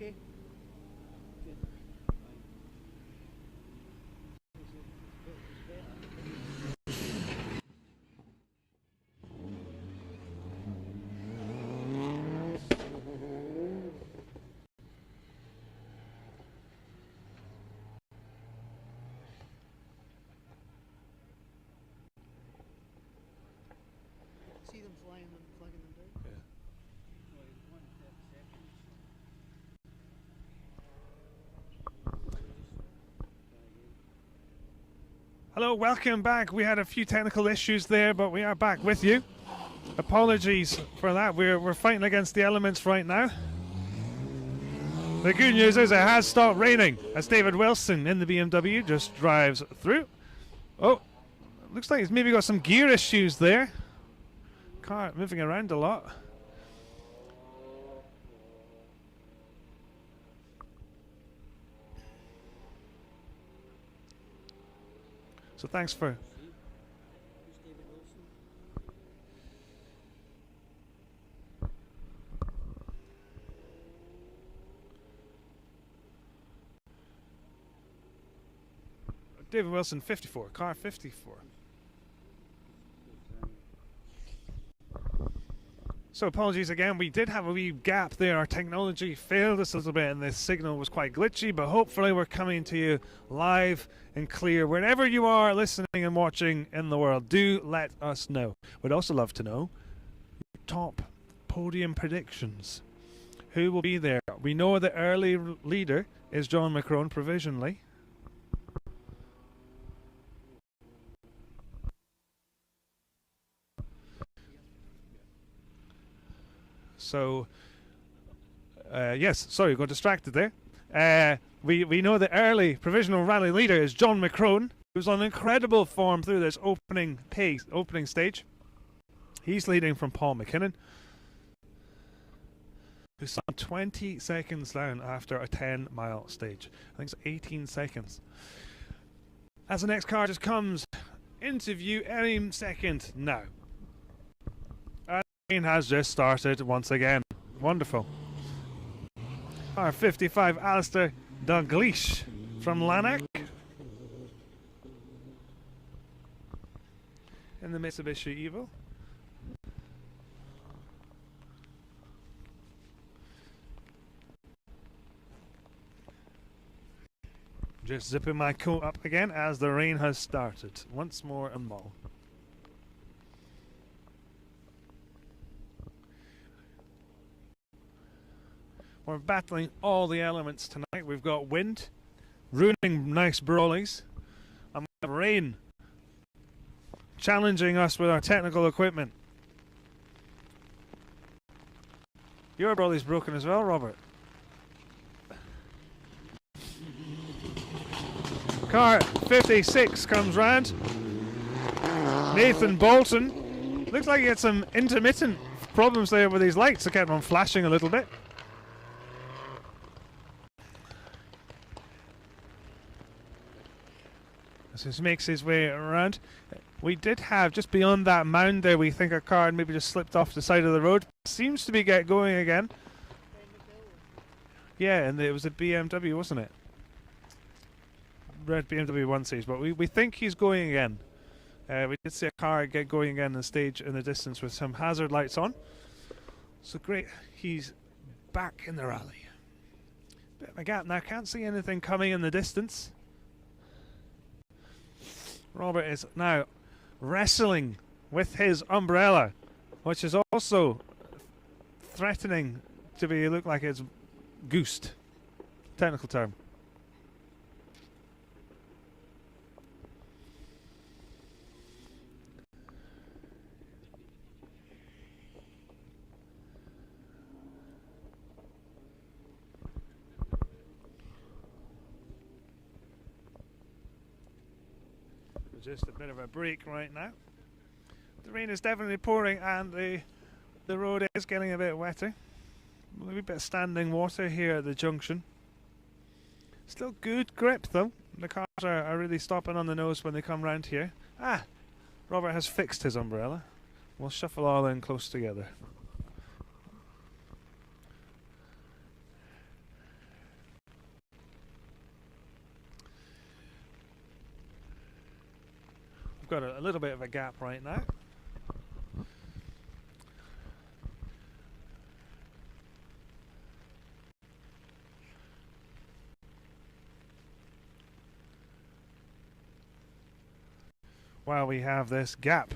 okay? See them flying and flagging them down? Yeah. Hello, welcome back. We had a few technical issues there, but we are back with you. Apologies for that. We're fighting against the elements right now. The good news is it has stopped raining as David Wilson in the BMW just drives through. Oh, looks like he's maybe got some gear issues there. Car moving around a lot. So thanks for... David Wilson, 54. Car 54. So apologies again, we did have a wee gap there. Our technology failed us a little bit and the signal was quite glitchy, but hopefully we're coming to you live and clear. Wherever you are listening and watching in the world, do let us know. We'd also love to know your top podium predictions. Who will be there? We know the early leader is John McCrone provisionally. So, yes, sorry, got distracted there. We know the early provisional rally leader is John McCrone, who's on incredible form through this opening stage. He's leading from Paul McKinnon, who's some 20 seconds down after a 10-mile stage. I think it's 18 seconds. As the next car just comes into view any second now. Has just started once again. Wonderful. R55 Alistair Dalglish from Lanark in the Mitsubishi Evo. Just zipping my coat up again as the rain has started once more in Mull. We're battling all the elements tonight. We've got wind, ruining nice brawlies, and we have rain challenging us with our technical equipment. Your brawly's broken as well, Robert. Car 56 comes round. Nathan Bolton. Looks like he had some intermittent problems there with his lights. They kept on flashing a little bit. So he makes his way around. We did have, just beyond that mound there, we think a car had maybe just slipped off the side of the road. Seems to be going again. Yeah, and it was a BMW, wasn't it? Red BMW 1 Series, but we think he's going again. We did see a car get going again on the stage in the distance with some hazard lights on. So great, he's back in the rally. Bit of a gap now, can't see anything coming in the distance. Robert is now wrestling with his umbrella, which is also threatening to look like it's goosed. Technical term. Just a bit of a break right now. The rain is definitely pouring and the road is getting a bit wetter. A wee bit of standing water here at the junction. Still good grip though. The cars are really stopping on the nose when they come round here. Ah! Robert has fixed his umbrella. We'll shuffle all in close together. we've got a little bit of a gap right now. While we have this gap,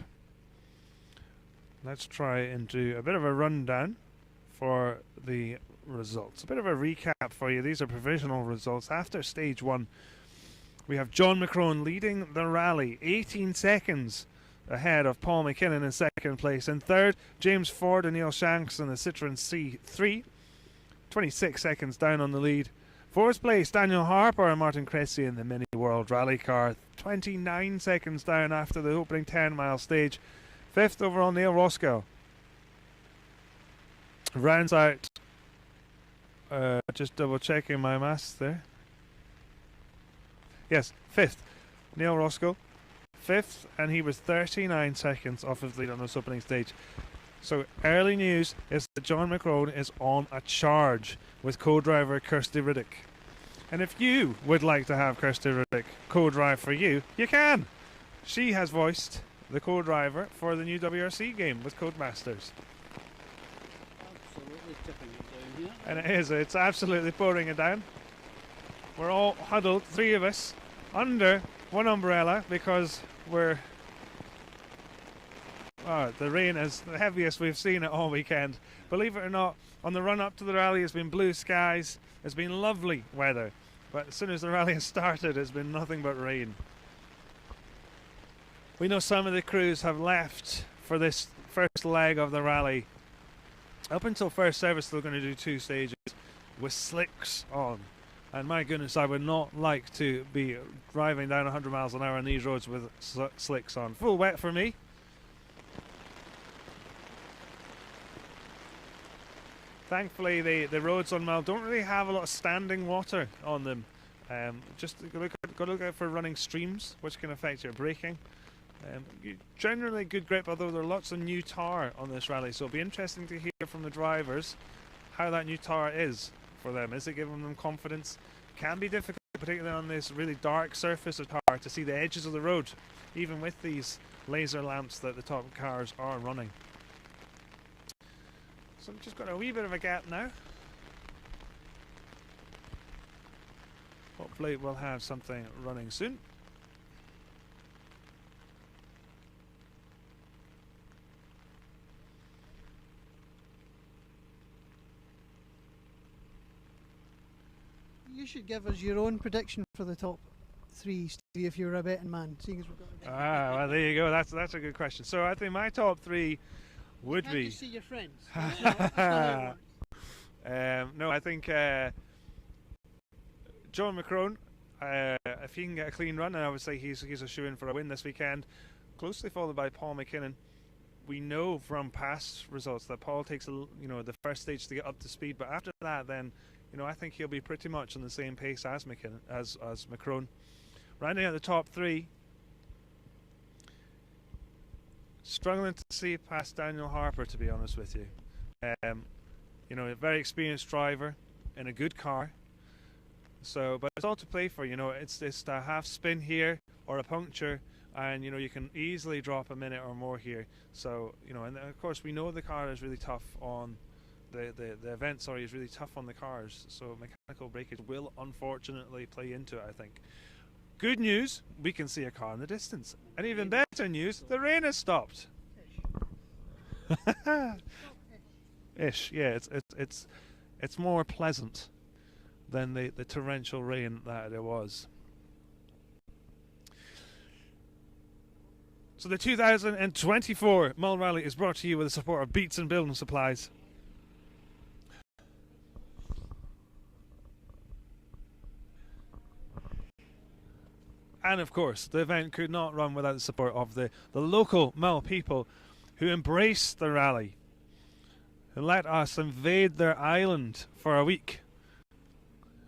let's try and do a bit of a rundown for the results. A bit of a recap for you. These are provisional results. After stage 1, we have John McCrone leading the rally, 18 seconds ahead of Paul McKinnon in second place. In third, James Ford and Neil Shanks in the Citroen C3, 26 seconds down on the lead. Fourth place, Daniel Harper and Martin Cressy in the Mini World Rally car, 29 seconds down after the opening 10-mile stage. Fifth overall, Neil Roscoe. Rounds out, just double checking my maths there. Yes, fifth, Neil Roscoe. Fifth, and he was 39 seconds off of the lead on this opening stage. So early news is that John McCrone is on a charge with co-driver Kirsty Riddick. And if you would like to have Kirsty Riddick co-drive for you, you can. She has voiced the co-driver for the new WRC game with Codemasters. Absolutely tipping it down here. And it is, it's absolutely pouring it down. We're all huddled, 3 of us, under one umbrella because we're... Oh, the rain is the heaviest we've seen it all weekend. Believe it or not, on the run up to the rally it's been blue skies, it's been lovely weather, but as soon as the rally has started it's been nothing but rain. We know some of the crews have left for this first leg of the rally. Up until first service they're going to do 2 stages with slicks on. And my goodness, I would not like to be driving down 100 miles an hour on these roads with slicks on. Full wet for me. Thankfully, the roads on Mull don't really have a lot of standing water on them. Just got to look out for running streams, which can affect your braking. Generally good grip, although there are lots of new tar on this rally, so it'll be interesting to hear from the drivers how that new tar is for them. Is it giving them confidence? Can be difficult, particularly on this really dark surface of tar, to see the edges of the road, even with these laser lamps that the top cars are running. So we've just got a wee bit of a gap now. Hopefully we'll have something running soon. You should give us your own prediction for the top 3, Stevie, if you were a betting man, seeing as we've got a Ah, well, there you go. That's a good question. So I think my top 3 would Can't be... you see your friends? That's not how it works. No, I think John McCrone, if he can get a clean run, and I would say he's a shoo-in for a win this weekend, closely followed by Paul McKinnon. We know from past results that Paul takes the first stage to get up to speed, but after that, then I think he'll be pretty much on the same pace as McKinnon, as McCrone. Rounding out the top 3, struggling to see past Daniel Harper, to be honest with you. A very experienced driver in a good car. So, but it's all to play for. It's this half spin here or a puncture, and you can easily drop a minute or more here. So, and of course we know the car is really tough on the event. Sorry, is really tough on the cars. So mechanical breakage will unfortunately play into it, I think. Good news, we can see a car in the distance. And even better news, the rain has stopped. Ish, yeah, it's more pleasant than the torrential rain that there was. So the 2024 Mull Rally is brought to you with the support of Beats and Building Supplies. And of course, the event could not run without the support of the local Mull people who embraced the rally, who let us invade their island for a week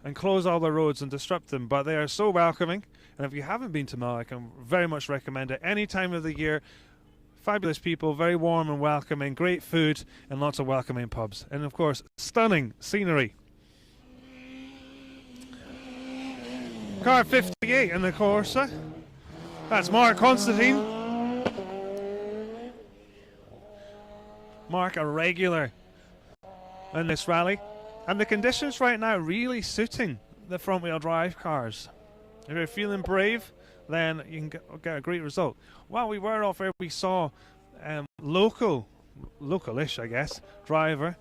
and close all the roads and disrupt them. But they are so welcoming, and if you haven't been to Mull, I can very much recommend it. Any time of the year, fabulous people, very warm and welcoming, great food and lots of welcoming pubs. And of course, stunning scenery. Car 58 in the Corsa. That's Mark Constantine. Mark a regular in this rally, and the conditions right now really suiting the front-wheel drive cars. If you're feeling brave, then you can get a great result. While we were off air, we saw localish, I guess, driver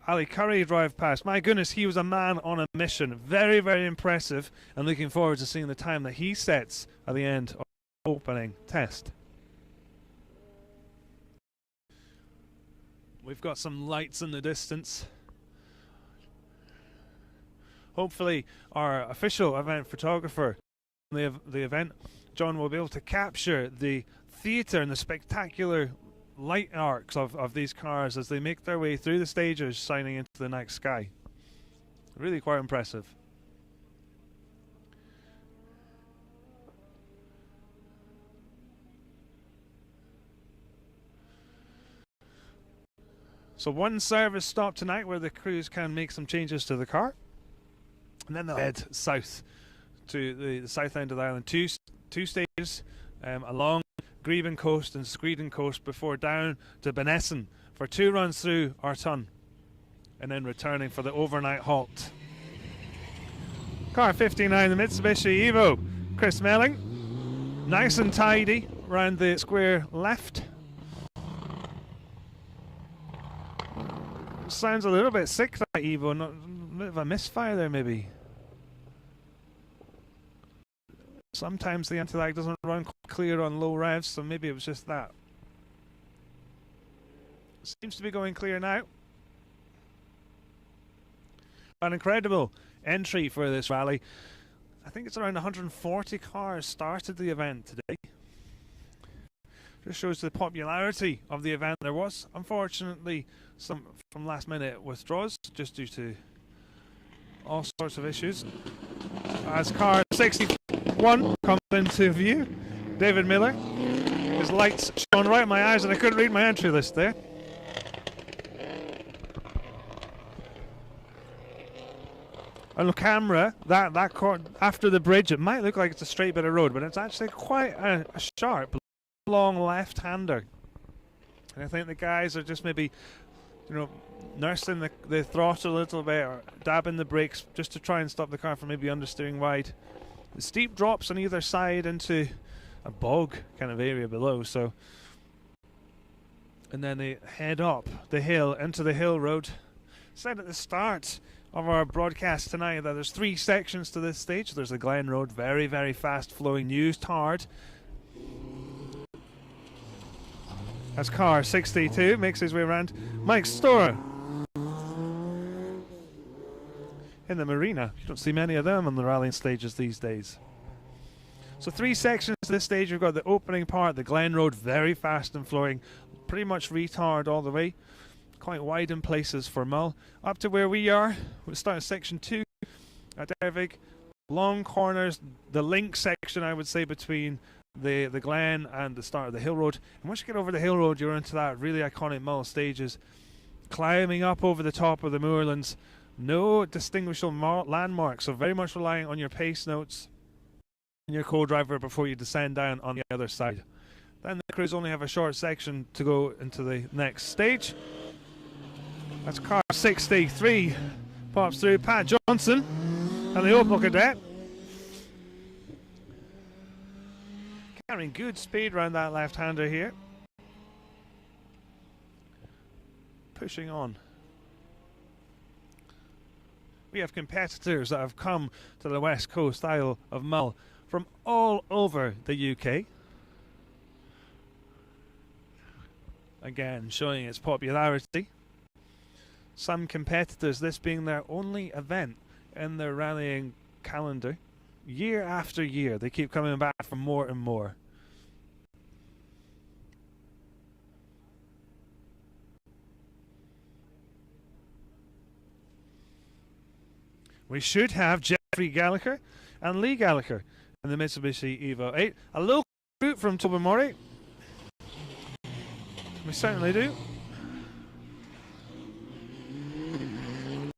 Ali Curry drive past. My goodness, he was a man on a mission. Very, very impressive, and looking forward to seeing the time that he sets at the end of the opening test. We've got some lights in the distance. Hopefully our official event photographer, the event, John, will be able to capture the theatre and the spectacular light arcs of these cars as they make their way through the stages, shining into the night sky. Really quite impressive. So one service stop tonight where the crews can make some changes to the car, and then they'll head south to the south end of the island. Two stages along Greven Coast and Screeden Coast before down to Benesson for 2 runs through Artun, and then returning for the overnight halt. Car 59, the Mitsubishi Evo, Chris Melling, nice and tidy round the square left. Sounds a little bit sick, that Evo. Not a bit of a misfire there, maybe. Sometimes the anti-lag doesn't run clear on low revs, so maybe it was just that. Seems to be going clear now. An incredible entry for this rally. I think it's around 140 cars started the event today. Just shows the popularity of the event. There was, unfortunately, some from last minute withdrawals just due to all sorts of issues. As car 61 comes into view, David Miller, his lights shone right in my eyes and I couldn't read my entry list there. On camera, that court after the bridge, it might look like it's a straight bit of road, but it's actually quite a sharp, long left-hander. And I think the guys are just maybe, nursing the throttle a little bit or dabbing the brakes just to try and stop the car from maybe understeering wide. The steep drops on either side into a bog kind of area below, so, and then they head up the hill into the hill road. Said at the start of our broadcast tonight that there's 3 sections to this stage. There's the Glen Road, very, very fast flowing, used hard. As car 62 makes his way around, Mike Storer in the marina. You don't see many of them on the rallying stages these days. So 3 sections to this stage. We've got the opening part, the Glen Road, very fast and flowing, pretty much retard all the way, quite wide in places for Mull. Up to where we are, we'll start at section 2 at Dervig. Long corners, the link section I would say between the Glen and the start of the hill road. And once you get over the hill road, you're into that really iconic Mull stages, climbing up over the top of the moorlands. No distinguishable landmarks, so very much relying on your pace notes and your co-driver before you descend down on the other side. Then the crews only have a short section to go into the next stage. That's car 63 pops through. Pat Johnson and the Opel Cadet carrying good speed around that left-hander here, pushing on. We have competitors that have come to the west coast Isle of Mull from all over the UK. Again, showing its popularity. Some competitors, this being their only event in their rallying calendar, year after year, they keep coming back for more and more. We should have Jeffrey Gallagher and Lee Gallagher in the Mitsubishi Evo 8. A local group from Tobermory. We certainly do.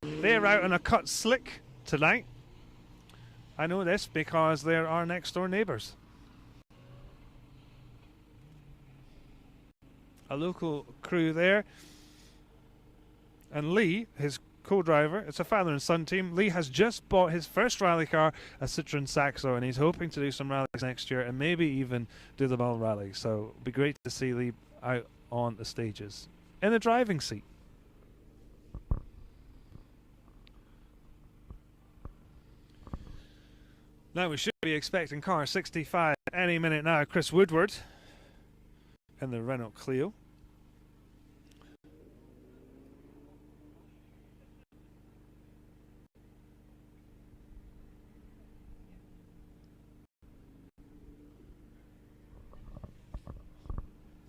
They're out on a cut slick tonight. I know this because they're our next door neighbours. a local crew there. And Lee, his co-driver, it's a father and son team. Lee has just bought his first rally car, a Citroen Saxo, and he's hoping to do some rallies next year and maybe even do the Mull Rally. So it'll be great to see Lee out on the stages in the driving seat. Now we should be expecting car 65 any minute now. Chris Woodward in the Renault Clio.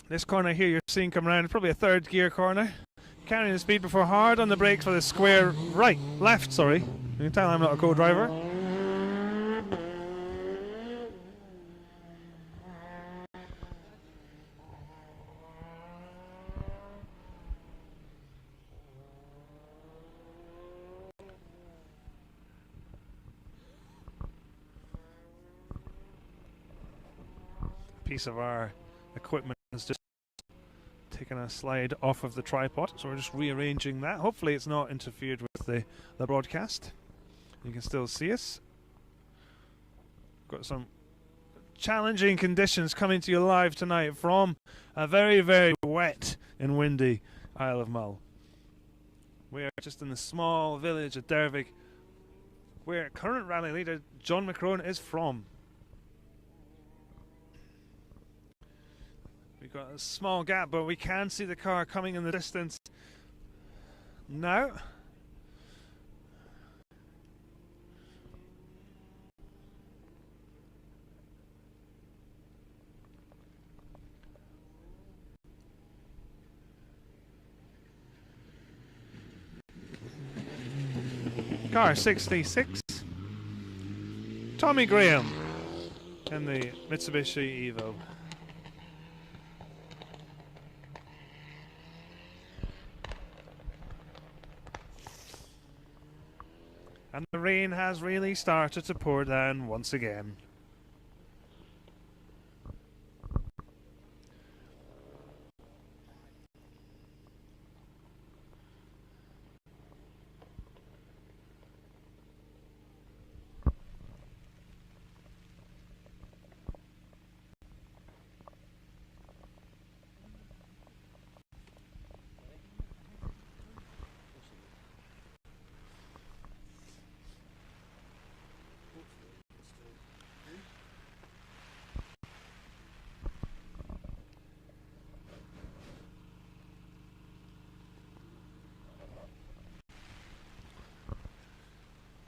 This corner here you're seeing come around, probably a third gear corner. Carrying the speed before hard on the brakes for the square left, sorry. You can tell I'm not a co-driver. Piece of our equipment is just taken a slide off of the tripod, so we're just rearranging that. Hopefully it's not interfered with the broadcast. You can still see us. Got some challenging conditions coming to you live tonight from a very, very wet and windy Isle of Mull. We're just in the small village of Dervig, where current rally leader John McCrone is from. We've got a small gap, but we can see the car coming in the distance now. Car 66. Tommy Graham in the Mitsubishi Evo. And the rain has really started to pour down once again.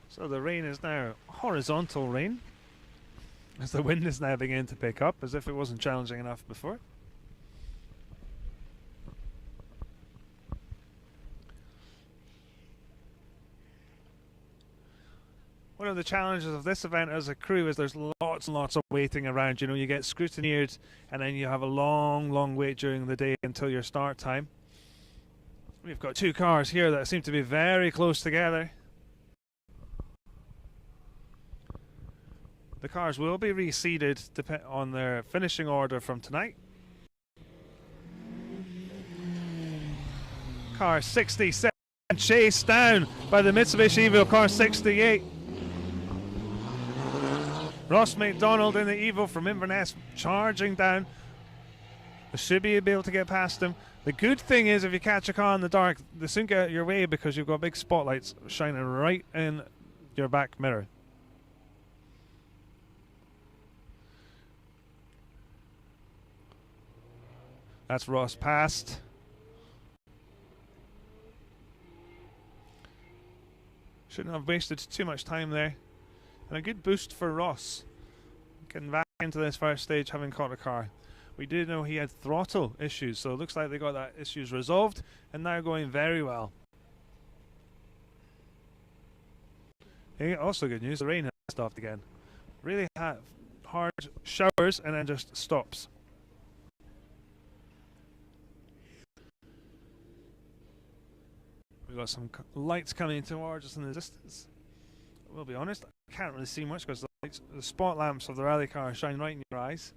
So the rain is now horizontal rain, as the wind is now beginning to pick up, as if it wasn't challenging enough before. One of the challenges of this event as a crew is there's lots and lots of waiting around. You know, you get scrutineered and then you have a long, long wait during the day until your start time. We've got two cars here that seem to be very close together. The cars will be reseeded on their finishing order from tonight. Car 67 chased down by the Mitsubishi Evo car 68. Ross McDonald in the Evo from Inverness charging down. They should be able to get past him. The good thing is if you catch a car in the dark, they soon get your way because you've got big spotlights shining right in your back mirror. That's Ross past. Shouldn't have wasted too much time there. And a good boost for Ross. Getting back into this first stage having caught a car. We did know he had throttle issues, so it looks like they got that issues resolved and now going very well. Hey, also good news, the rain has stopped again. Really have hard showers and then just stops. We've got some lights coming towards us in the distance. We'll be honest, I can't really see much because the spot lamps of the rally car shine right in your eyes.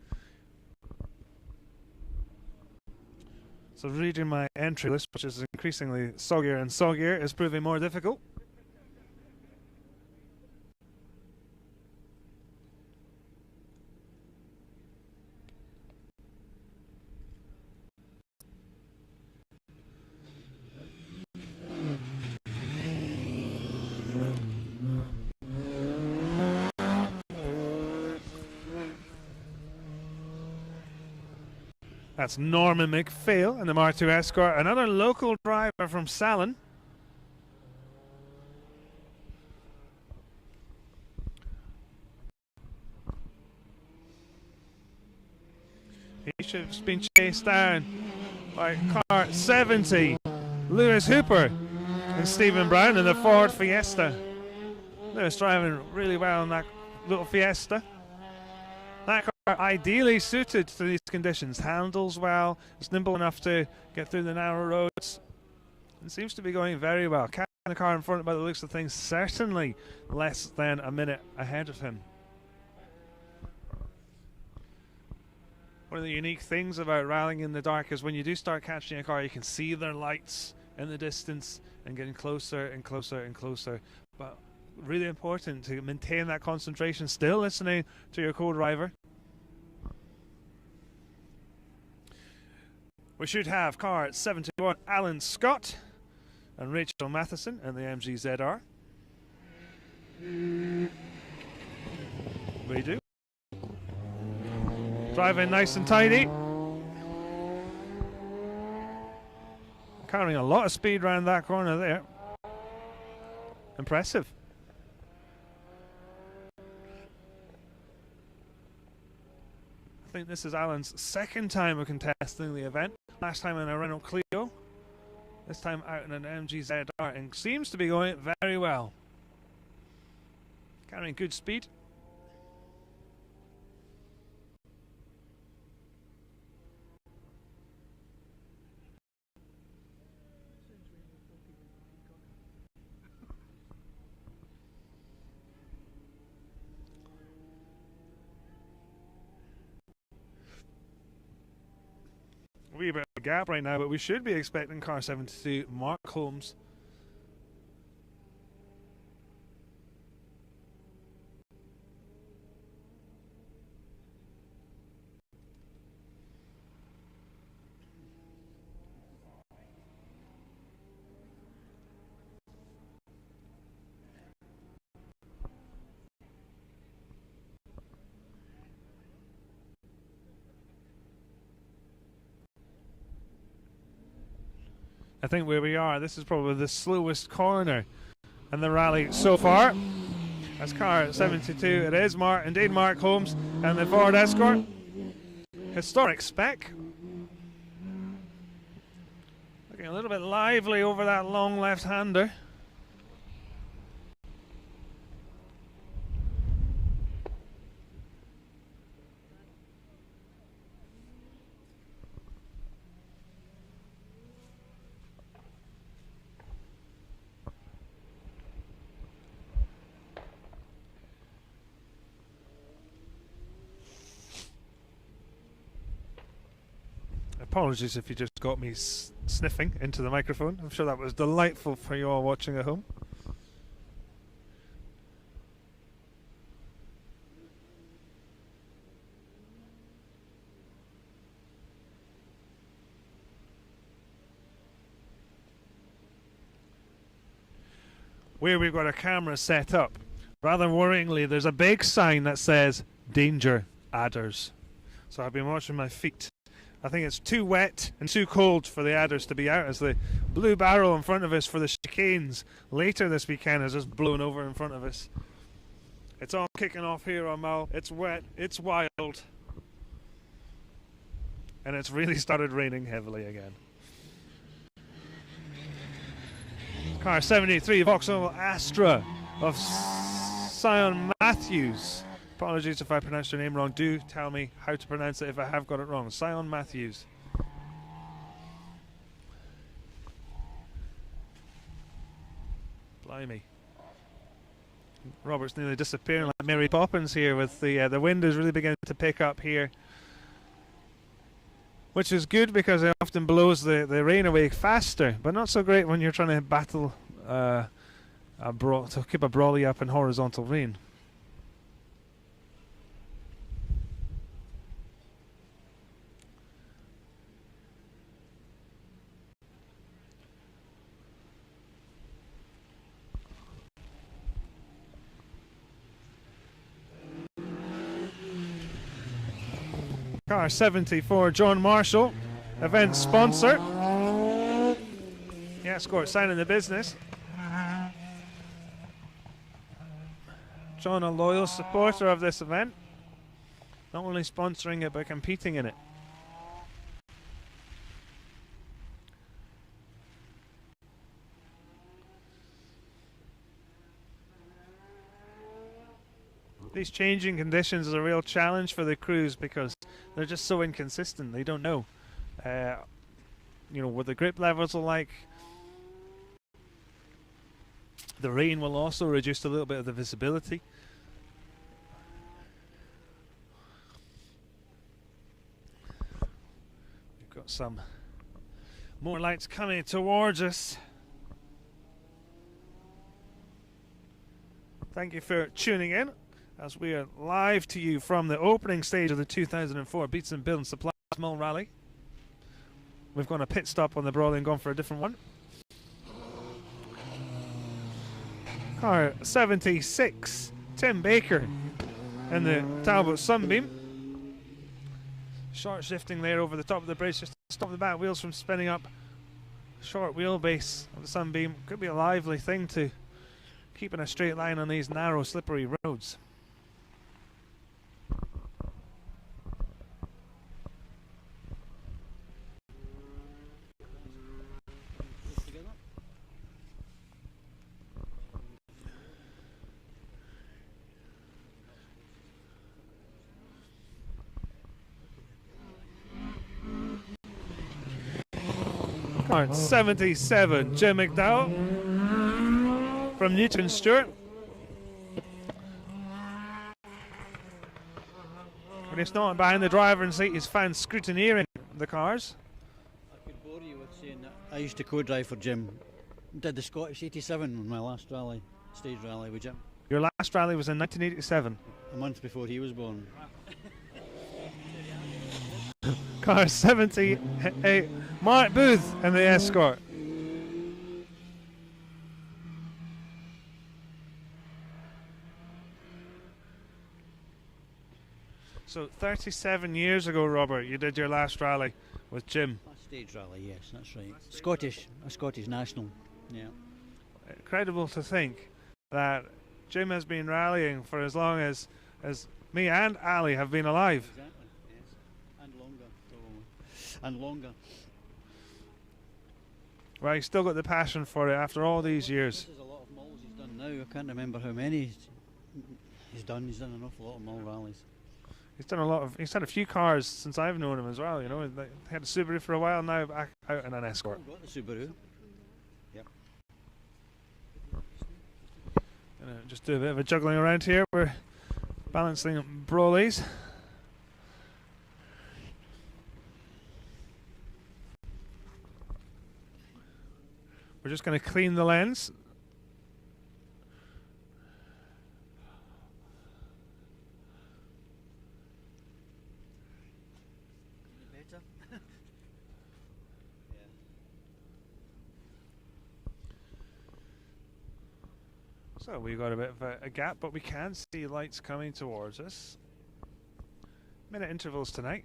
So reading my entry list, which is increasingly soggier and soggier, is proving more difficult. That's Norman McPhail in the Mar2 Escort, another local driver from Salon. He should have been chased down by car 70, Lewis Hooper and Stephen Brown in the Ford Fiesta. Lewis driving really well in that little Fiesta. That car ideally suited to these conditions, handles well, it's nimble enough to get through the narrow roads. It seems to be going very well. Catching the car in front by the looks of things, certainly less than a minute ahead of him. One of the unique things about rallying in the dark is when you do start catching a car, you can see their lights in the distance and getting closer and closer and closer. But really important to maintain that concentration, still listening to your co-driver. We should have car 71 Alan Scott and Rachel Matheson in the MG ZR. We do. Driving nice and tidy. Carrying a lot of speed around that corner there. Impressive. I think this is Alan's second time of contesting the event. Last time in a Renault Clio. This time out in an MG ZR, and seems to be going very well. Carrying good speed. Wee bit of a gap right now, but we should be expecting car 72 Mark Holmes. I think where we are, this is probably the slowest corner in the rally so far. That's car 72. It is indeed Mark Holmes and the Ford Escort. Historic spec. Looking a little bit lively over that long left-hander. Apologies if you just got me sniffing into the microphone. I'm sure that was delightful for you all watching at home. Where we've got our camera set up, rather worryingly, there's a big sign that says "Danger Adders." So I've been watching my feet. I think it's too wet and too cold for the adders to be out, as the blue barrel in front of us for the chicanes later this weekend has just blown over in front of us. It's all kicking off here on Mull. It's wet, it's wild, and it's really started raining heavily again. Car 73 Vauxhall Astra of Sion Matthews. Apologies if I pronounced your name wrong. Do tell me how to pronounce it if I have got it wrong. Sion Matthews. Blimey. Robert's nearly disappearing like Mary Poppins here with the wind is really beginning to pick up here. which is good because it often blows the rain away faster, but not so great when you're trying to battle to keep a brolly up in horizontal rain. Car 74, John Marshall, event sponsor. Yeah, Escort signing the business. John, a loyal supporter of this event, not only sponsoring it but competing in it. These changing conditions is a real challenge for the crews because they're just so inconsistent. They don't know, you know, what the grip levels are like. The rain will also reduce a little bit of the visibility. We've got some more lights coming towards us. Thank you for tuning in as we are live to you from the opening stage of the 2004 Beats and Build and Supplies Mull Rally. We've gone a pit stop on the Brawley and gone for a different one. Car 76, Tim Baker in the Talbot Sunbeam. Short shifting there over the top of the bridge just to stop the back wheels from spinning up. Short wheelbase of the Sunbeam could be a lively thing to keep in a straight line on these narrow slippery roads. Car 77, Jim McDowell from Newton Stewart. When he's not behind the driver's seat, he's found scrutineering the cars. I could bore you with saying that I used to co-drive for Jim. Did the Scottish 87 on my last rally, stage rally with Jim. Your last rally was in 1987. A month before he was born. Car 78, Mark Booth in the Escort. So 37 years ago, Robert, you did your last rally with Jim. Last stage rally, yes, that's right. Scottish, a Scottish national, yeah. Incredible to think that Jim has been rallying for as long as me and Ali have been alive. Exactly, yes. And longer, probably. And longer. Well, he's still got the passion for it after all these years. This is a lot of mulls he's done now. I can't remember how many he's done. He's done an awful lot of mull rallies. He's had a few cars since I've known him as well, you know. He had a Subaru for a while, now back out in an Escort. Got the Subaru. Yep. Just do a bit of a juggling around here. We're balancing Brawleys. We're just going to clean the lens. Better. Yeah. So we've got a bit of a gap, but we can see lights coming towards us. Minute intervals tonight.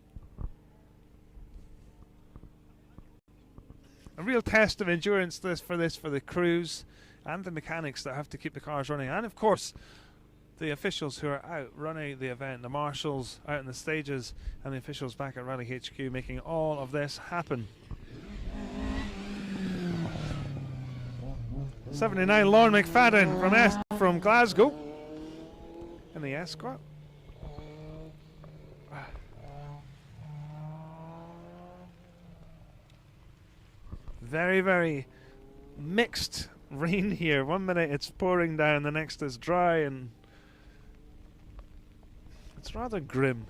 A real test of endurance for the crews and the mechanics that have to keep the cars running, and of course the officials who are out running the event, the marshals out in the stages and the officials back at Rally HQ making all of this happen. 79 Lorne McFadden from Glasgow in the Escort. Very, very mixed rain here. 1 minute it's pouring down, the next is dry, and it's rather grim.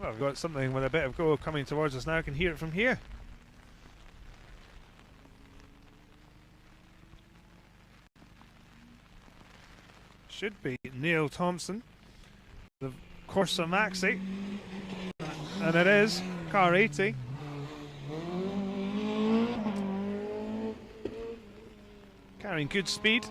Well, I've got something with a bit of go coming towards us now. I can hear it from here. Should be Neil Thompson, the Corsa Maxi, and it is car 80. Carrying good speed.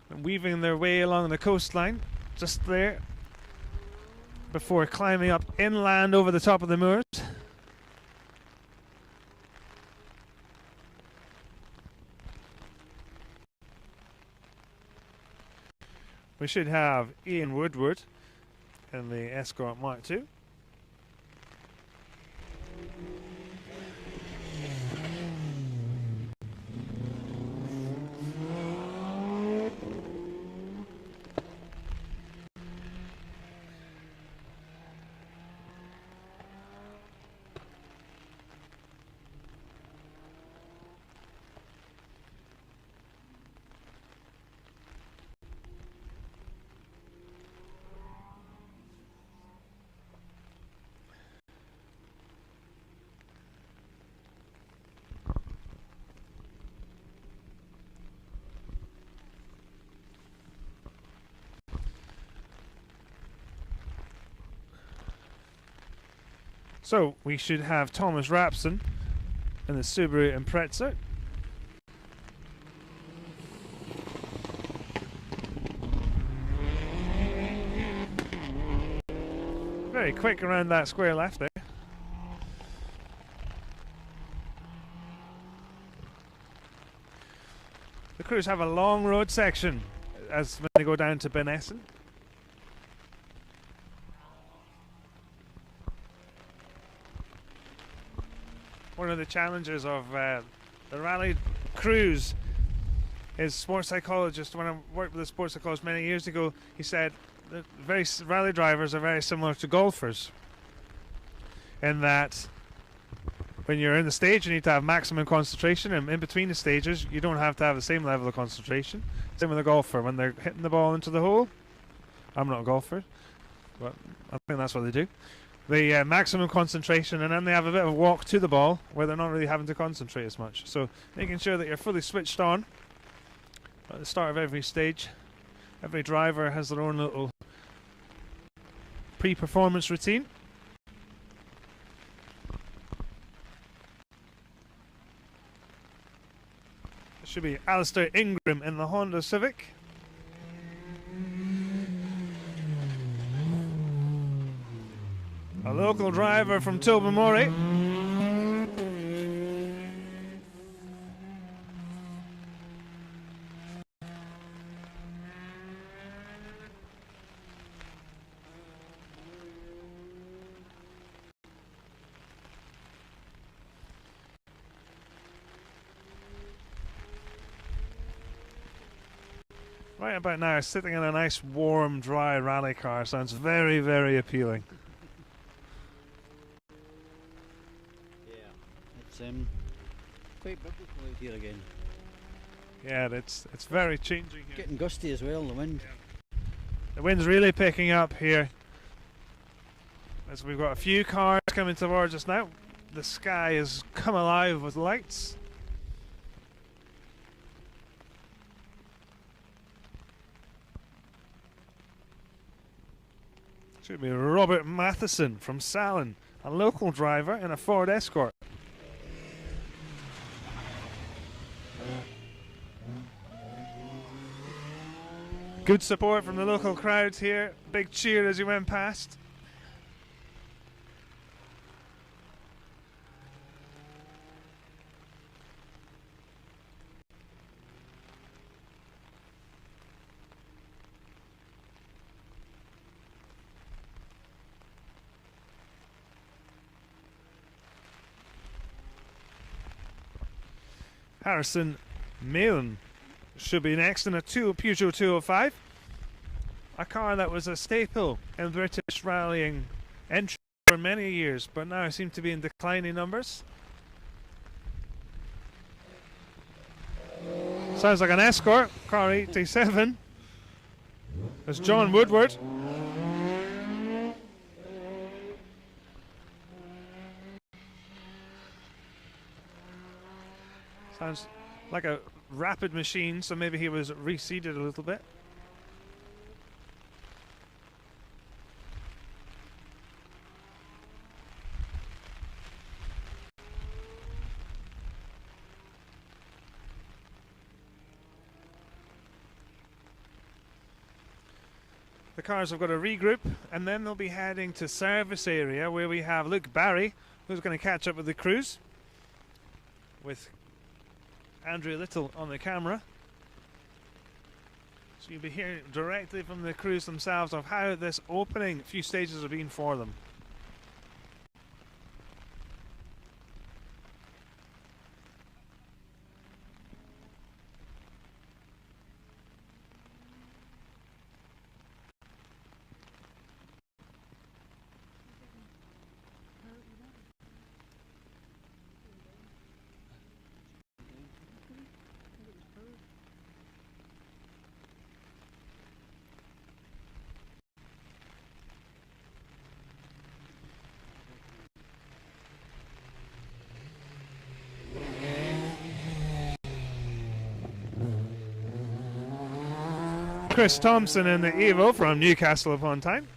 And weaving their way along the coastline, just there, before climbing up inland over the top of the moors. We should have Ian Woodward in the Escort Mark II. So we should have Thomas Rapson in the Subaru Impreza. Very quick around that square left there. The crews have a long road section as when they go down to Benesson. One of the challenges of the rally crews is sports psychologist. When I worked with a sports psychologist many years ago, he said that rally drivers are very similar to golfers in that when you're in the stage you need to have maximum concentration, and in between the stages you don't have to have the same level of concentration. Same with a golfer when they're hitting the ball into the hole. I'm not a golfer, but I think that's what they do. The maximum concentration, and then they have a bit of a walk to the ball where they're not really having to concentrate as much. So making sure that you're fully switched on at the start of every stage. Every driver has their own little pre-performance routine. It should be Alistair Ingram in the Honda Civic. A local driver from Tobermory. Right about now, sitting in a nice warm dry rally car sounds very, very appealing. Quite biblical out here again. Yeah, it's very changing here. Getting gusty as well, the wind. Yeah. The wind's really picking up here as we've got a few cars coming towards us now. The sky has come alive with lights. Should be Robert Matheson from Salon, a local driver in a Ford Escort. Good support from the local crowds here. Big cheer as he went past. Harrison Malin should be next in a Peugeot 205, a car that was a staple in British rallying entry for many years, but now seem to be in declining numbers. Sounds like an Escort, car 87. There's John Woodward. Sounds like a rapid machine, so maybe he was reseated a little bit. The cars have got to regroup, and then they'll be heading to service area where we have Luke Barry, who's going to catch up with the crews, with Andrew Little on the camera. So you'll be hearing directly from the crews themselves of how this opening few stages have been for them. Chris Thompson in the Evo from Newcastle upon Tyne.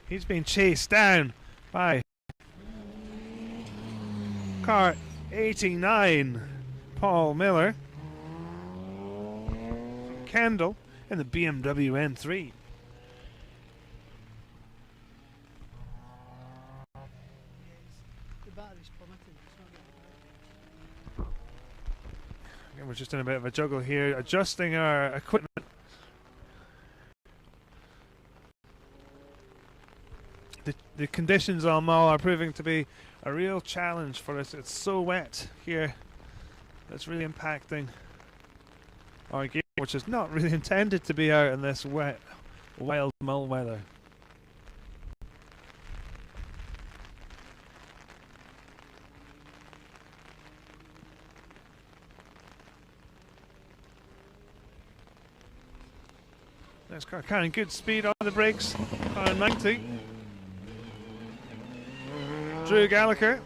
He's been chased down by car 89, Paul Miller, Kendall in the BMW M3. We're just in a bit of a juggle here, adjusting our equipment. The conditions on Mull are proving to be a real challenge for us. It's so wet here that's really impacting our gear, which is not really intended to be out in this wet, wild Mull weather. This car carrying good speed on the brakes. Car 90. Drew Gallagher.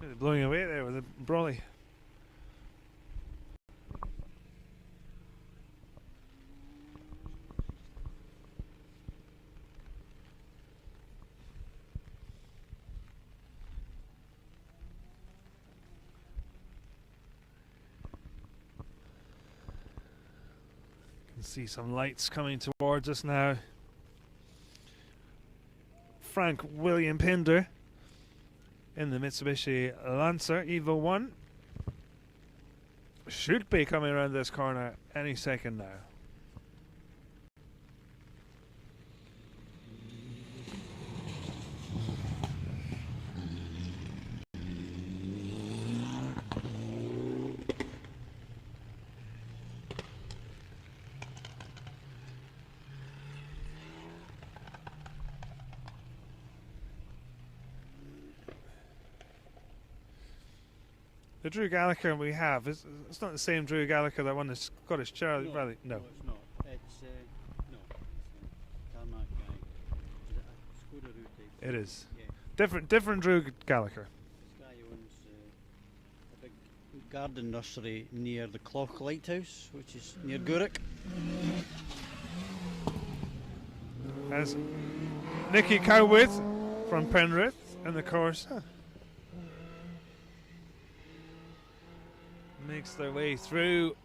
Really blowing away there with a brolly. Can see some lights coming towards us now. Frank William Pinder in the Mitsubishi Lancer Evo 1 should be coming around this corner any second now. The Drew Gallagher we have, it's not the same Drew Gallagher that won the Scottish Charity Rally. No. No, it's not. It's Tarmac guy. Is it a Skoda route type? It is. Yeah. Different Drew Gallagher. This guy owns a big garden nursery near the Clough Lighthouse, which is near Gourock. As Nicky Cowith from Penrith in the Corsa makes their way through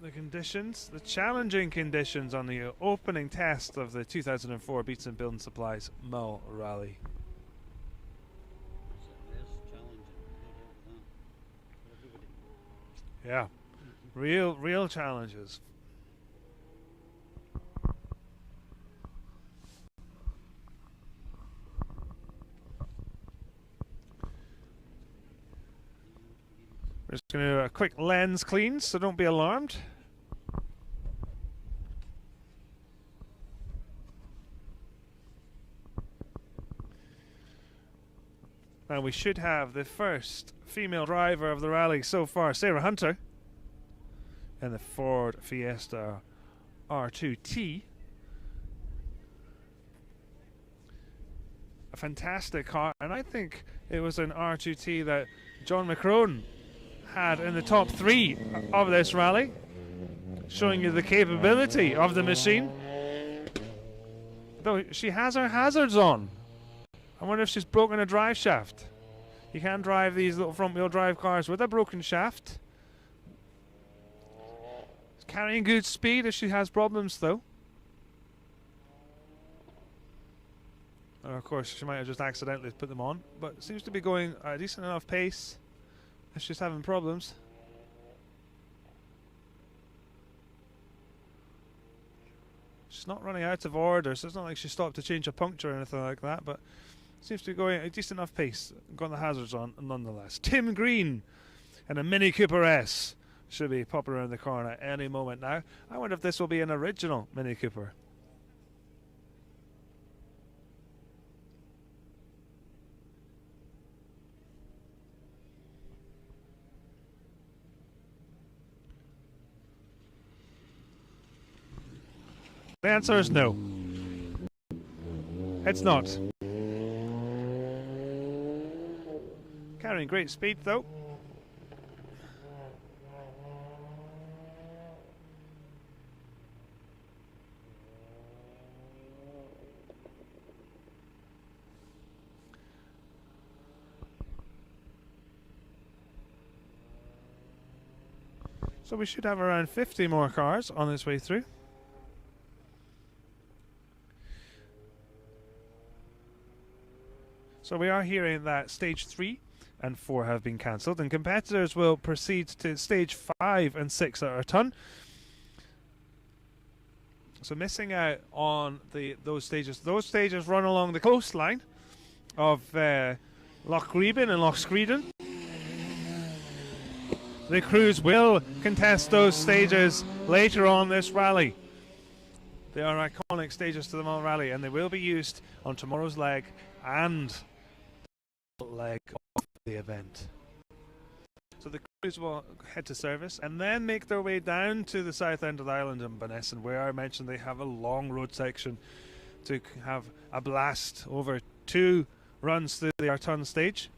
the conditions, the challenging conditions on the opening test of the 2004 Beats and Building Supplies Mull Rally. Yeah, real challenges. We're just going to do a quick lens clean, so don't be alarmed. And we should have the first female driver of the rally so far, Sarah Hunter, in the Ford Fiesta R2T. A fantastic car, and I think it was an R2T that John McCrone had in the top 3 of this rally, showing you the capability of the machine. Though she has her hazards on. I wonder if she's broken a drive shaft. You can drive these little front wheel drive cars with a broken shaft. It's carrying good speed if she has problems though. Or of course she might have just accidentally put them on, but seems to be going at a decent enough pace. If she's having problems. She's not running out of order, so it's not like she stopped to change a puncture or anything like that, but seems to be going at a decent enough pace. Got the hazards on nonetheless. Tim Green and a Mini Cooper S should be popping around the corner at any moment now. I wonder if this will be an original Mini Cooper. The answer is no. It's not. Carrying great speed though. So we should have around 50 more cars on this way through. So we are hearing that stage 3 and 4 have been cancelled, and competitors will proceed to stage 5 and 6 at our ton. So missing out on those stages. Those stages run along the coastline of Loch Greeben and Loch Screeden. The crews will contest those stages later on this rally. They are iconic stages to the Mull Rally, and they will be used on tomorrow's leg and leg of the event. So the crews will head to service and then make their way down to the south end of the island in Bonnesson, where I mentioned they have a long road section to have a blast over 2 runs through the Arton stage.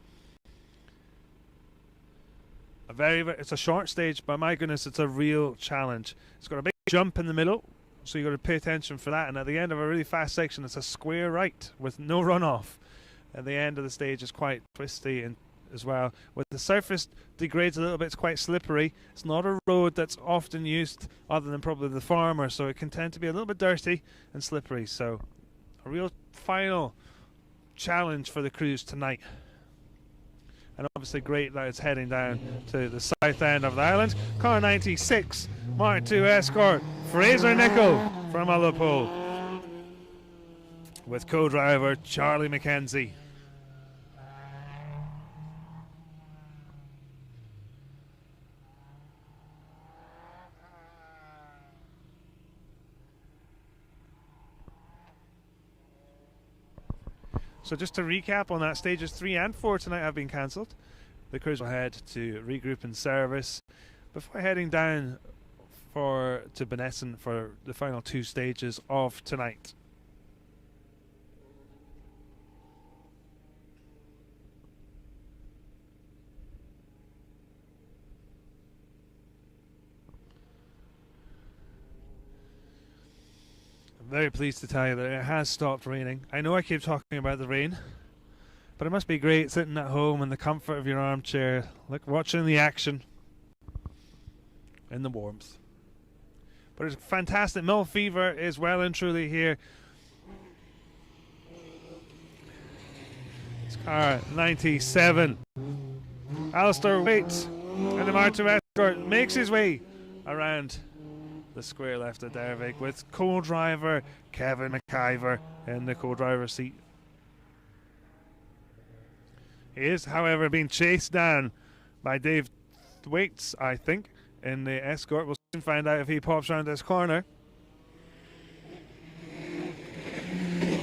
It's a short stage, but my goodness, it's a real challenge. It's got a big jump in the middle, so you've got to pay attention for that, and at the end of a really fast section it's a square right with no runoff. At the end of the stage is quite twisty and as well. With the surface degrades a little bit, it's quite slippery. It's not a road that's often used other than probably the farmer, so it can tend to be a little bit dirty and slippery. So a real final challenge for the crews tonight. And obviously great that it's heading down to the south end of the island. Car 96 Mark II Escort, Fraser Nicol from Ullapool, with co-driver Charlie McKenzie. So just to recap on that, stages 3 and 4 tonight have been cancelled. The crews will head to regroup in service before heading down to Bonnesson for the final 2 stages of tonight. Very pleased to tell you that it has stopped raining. I know I keep talking about the rain, but it must be great sitting at home in the comfort of your armchair, watching the action in the warmth. But it's fantastic. Mill Fever is well and truly here. It's car 97. Alistair Waite and the Martin Escort makes his way around the square left of Dervik with co-driver Kevin McIver in the co-driver seat. He is, however, being chased down by Dave Waits, I think, in the Escort. We'll soon find out if he pops around this corner.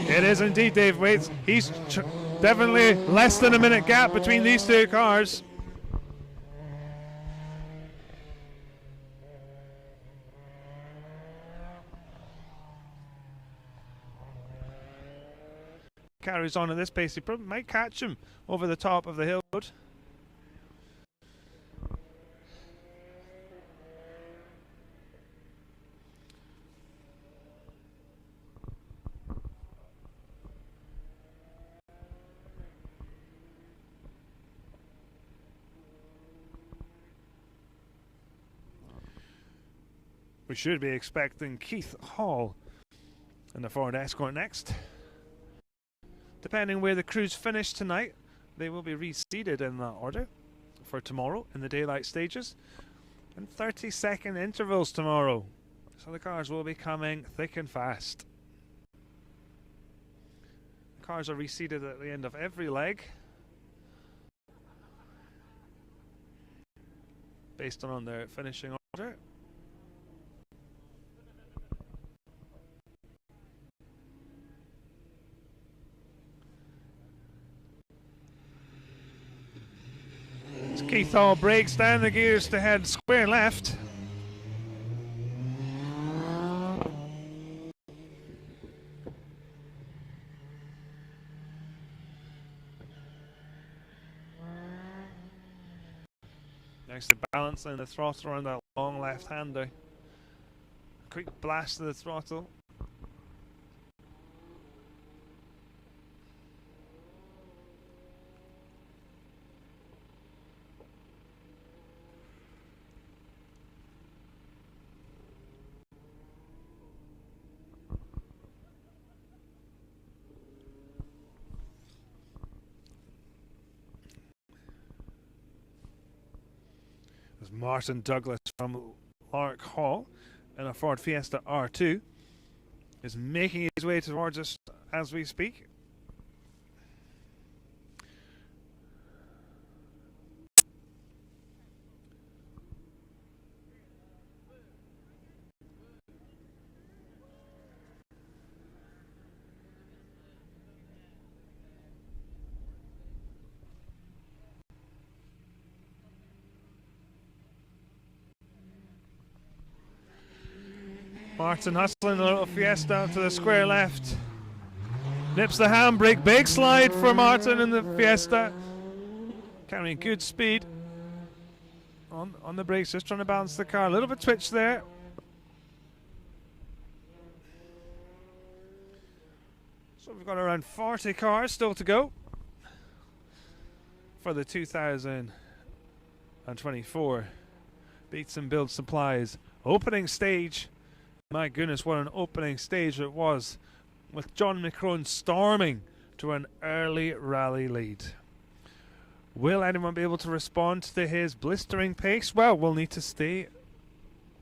It is indeed Dave Waits. He's definitely less than a minute gap between these two cars. Carries on at this pace. He probably might catch him over the top of the hill road. We should be expecting Keith Hall in the Ford Escort next. Depending where the crews finish tonight, they will be reseeded in that order for tomorrow in the daylight stages, and 30-second intervals tomorrow. So the cars will be coming thick and fast. The cars are reseeded at the end of every leg based on their finishing order. Keith Hall breaks down the gears to head square left. Next to balancing the throttle around that long left-hander. Quick blast to the throttle. Martin Douglas from Lark Hall in a Ford Fiesta R2 is making his way towards us as we speak. Martin hustling a little Fiesta to the square left. Nips the handbrake. Big slide for Martin in the Fiesta. Carrying good speed on the brakes, just trying to balance the car. A little bit twitch there. So we've got around 40 cars still to go for the 2024 Beats and Build Supplies opening stage. My goodness, what an opening stage it was, with John McCrone storming to an early rally lead. Will anyone be able to respond to his blistering pace? Well, we'll need to stay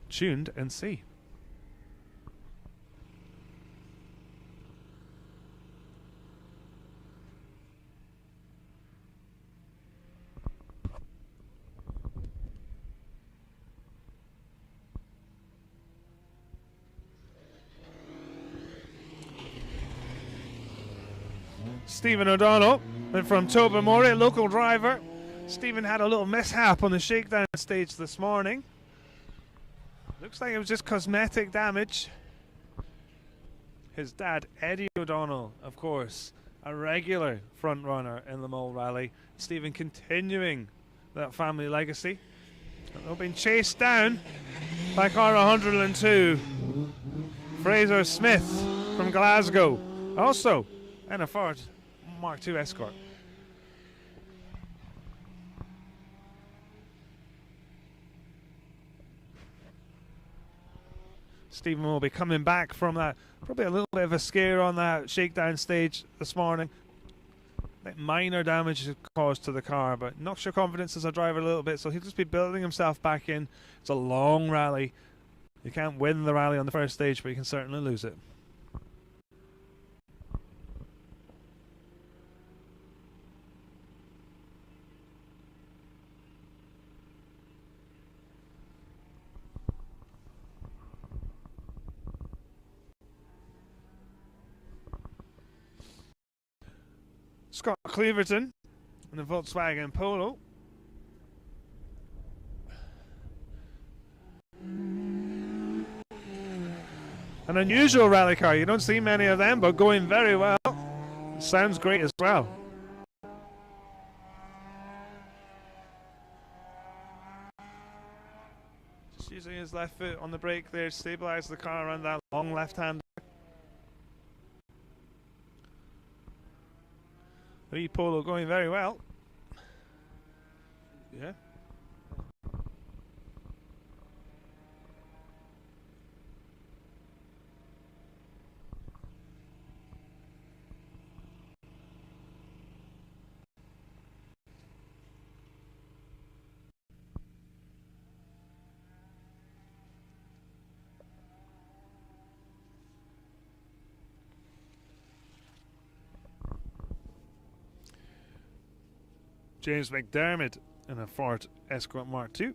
tuned and see. Stephen O'Donnell from Tobermory, local driver. Stephen had a little mishap on the shakedown stage this morning. Looks like it was just cosmetic damage. His dad, Eddie O'Donnell, of course, a regular front runner in the Mull Rally. Stephen continuing that family legacy. They've been chased down by car 102. Fraser Smith from Glasgow, also in a Ford Mark II Escort. Stephen will be coming back from that, probably a little bit of a scare on that shakedown stage this morning. I think minor damage is caused to the car, but knocks your confidence as a driver a little bit, so he'll just be building himself back in. It's a long rally. You can't win the rally on the first stage, but you can certainly lose it. Scott Cleaverton in the Volkswagen Polo. An unusual rally car, you don't see many of them, but going very well. Sounds great as well. Just using his left foot on the brake there to stabilise the car around that long left hand. The Polo going very well. Yeah. James McDermott in a Ford Escort Mark II.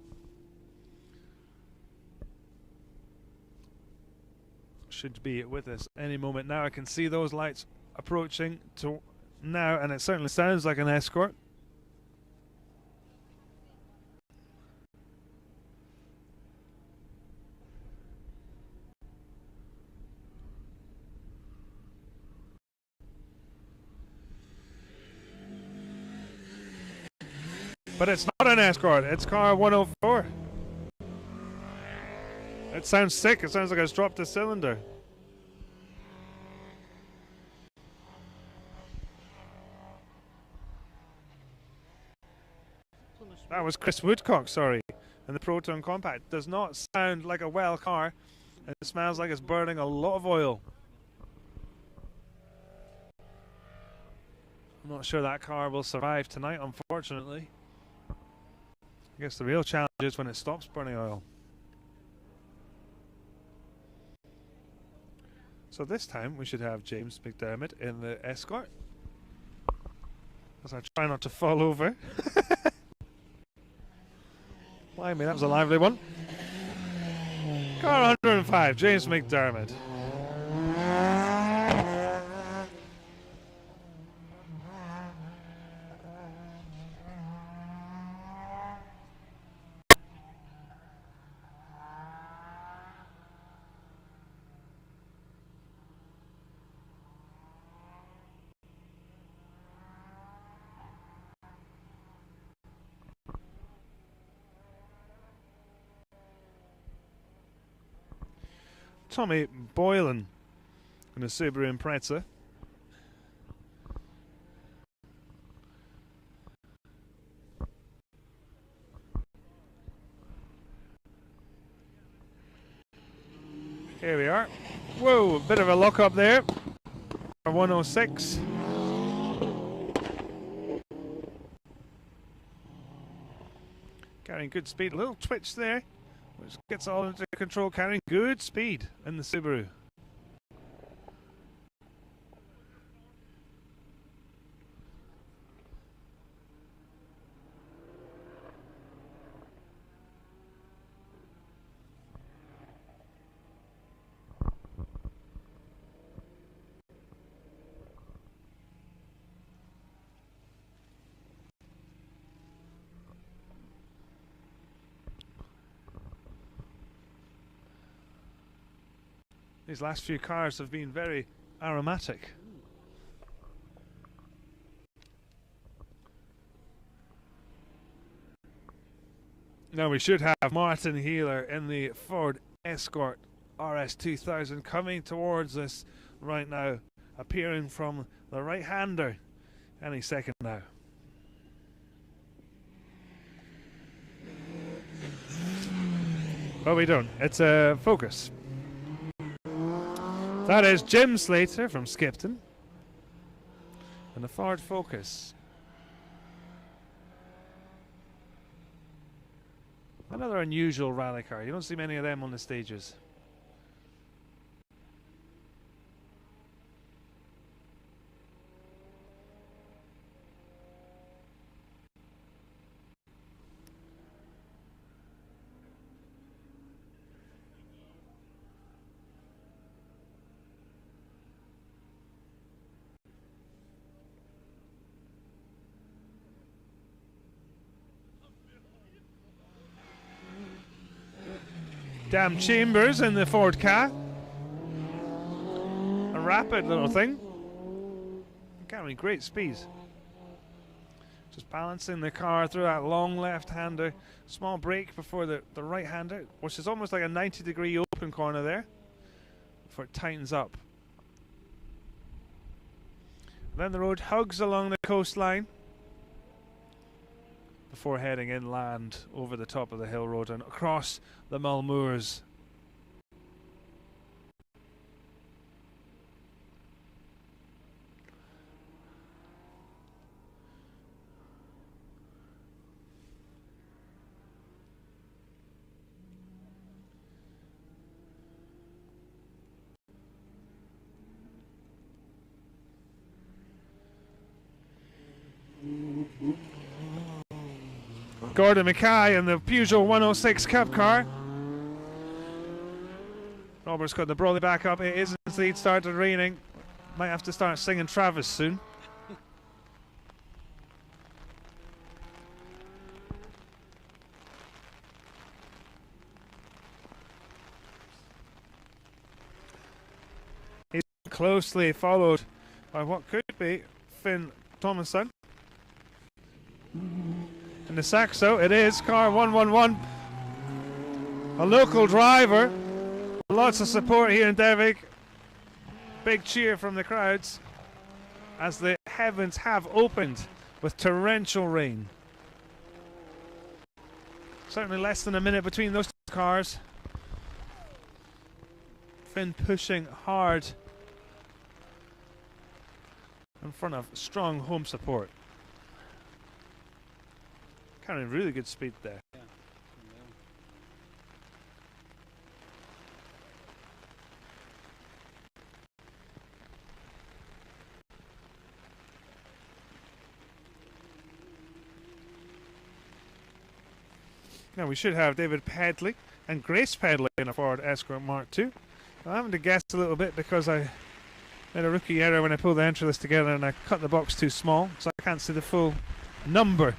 Should be with us any moment now. I can see those lights approaching to now, and it certainly sounds like an Escort. But it's not an Escort, it's car 104. It sounds sick, it sounds like it's dropped a cylinder. That was Chris Woodcock, sorry. And the Proton Compact does not sound like a well car. It smells like it's burning a lot of oil. I'm not sure that car will survive tonight, unfortunately. I guess the real challenge is when it stops burning oil. So this time we should have James McDermott in the Escort. As I try not to fall over. Blimey, that was a lively one. Car 105, James McDermott. Tommy Boylan in a Subaru Impreza. Here we are. Whoa, a bit of a lock up there. 106. Carrying good speed. A little twitch there, which gets all into control, carrying good speed in the Subaru. These last few cars have been very aromatic. Now we should have Martin Healer in the Ford Escort RS 2000 coming towards us right now, appearing from the right-hander any second now. But we don't. It's a Focus. That is Jim Slater from Skipton and the Ford Focus. Another unusual rally car. You don't see many of them on the stages. Damn Chambers in the Ford car. A rapid little thing. Carrying great speed. Just balancing the car through that long left-hander. Small brake before the right-hander, which is almost like a 90-degree open corner there before it tightens up. Then the road hugs along the coastline before heading inland over the top of the hill road and across the Mull Moors. Gordon Mackay in the Peugeot 106 Cup car. Robert's got the brolly back up. It is indeed started raining. Might have to start singing Travis soon. He's closely followed by what could be Finn Thomason. In the Saxo, it is car 111. A local driver. Lots of support here in Dervick. Big cheer from the crowds as the heavens have opened with torrential rain. Certainly less than a minute between those two cars. Finn pushing hard in front of strong home support. Carrying really good speed there. Yeah. Now we should have David Pedley and Grace Pedley in a Ford Escort Mark II. I'm having to guess a little bit because I made a rookie error when I pulled the entry list together and I cut the box too small, so I can't see the full number.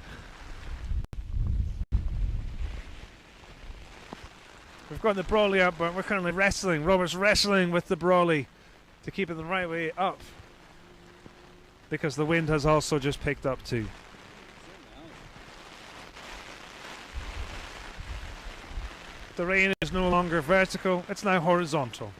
We've got the brolly up, but we're currently wrestling. Robert's wrestling with the brolly to keep it the right way up because the wind has also just picked up too. The rain is no longer vertical, it's now horizontal.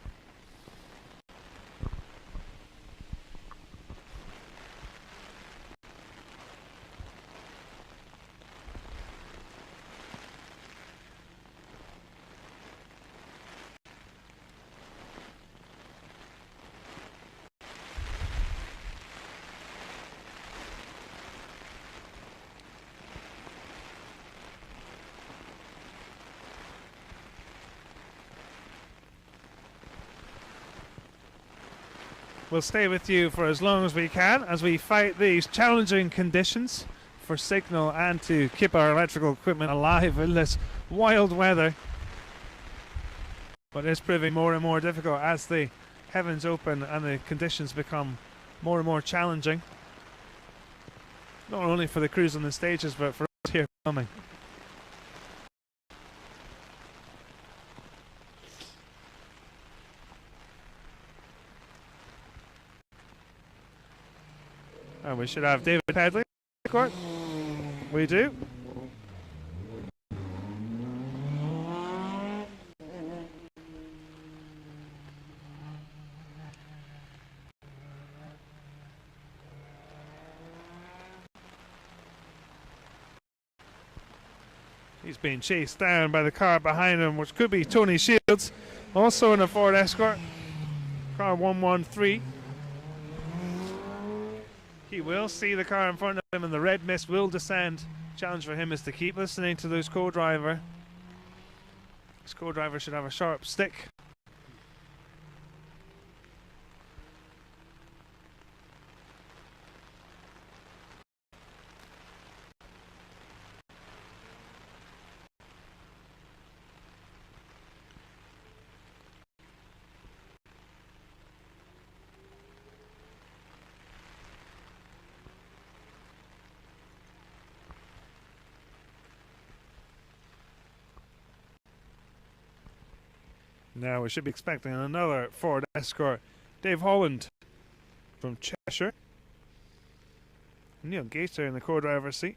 We'll stay with you for as long as we can as we fight these challenging conditions for signal and to keep our electrical equipment alive in this wild weather. But it's proving more and more difficult as the heavens open and the conditions become more and more challenging. Not only for the crews on the stages, but for us here filming. And we should have David Pedley. We do. He's being chased down by the car behind him, which could be Tony Shields, also in a Ford Escort. Car 113. He will see the car in front of him and the red mist will descend. Challenge for him is to keep listening to this co-driver. This co-driver should have a sharp stick. Now we should be expecting another Ford Escort. Dave Holland from Cheshire. Neil Gator in the co-driver's seat.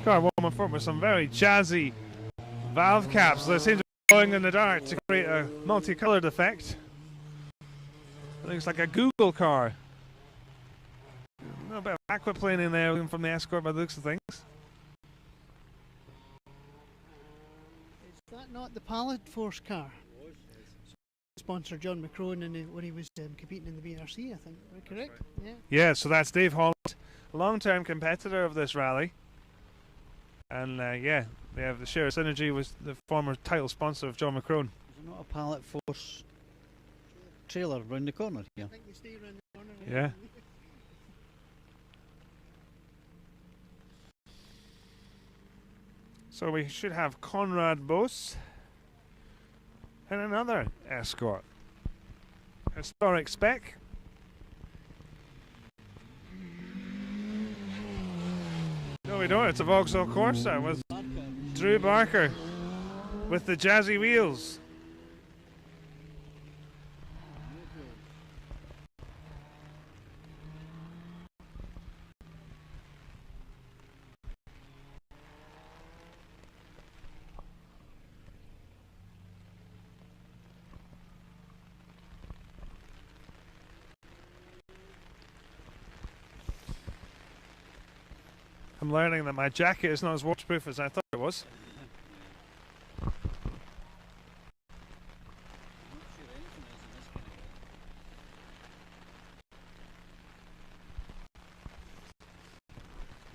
Car 114 with some very jazzy valve caps that seem to be glowing in the dark to create a multicolored effect. It looks like a Google car. A little bit of aquaplaning there from the Escort by the looks of things. Is that not the Pallet Force car? Sponsor John McCrone when he was competing in the BRC, I think. Am I correct? Right. Yeah. Yeah, so that's Dave Holland, long-term competitor of this rally. And yeah, they have the share of synergy with the former title sponsor of John McCrone. Is there not a Pallet Force trailer round the corner here? I think they stay around the corner. Yeah. So we should have Conrad Bose and another Escort. Historic spec. No, we don't. It's a Vauxhall Corsa with Drew Barker with the jazzy wheels. I'm learning that my jacket is not as waterproof as I thought it was.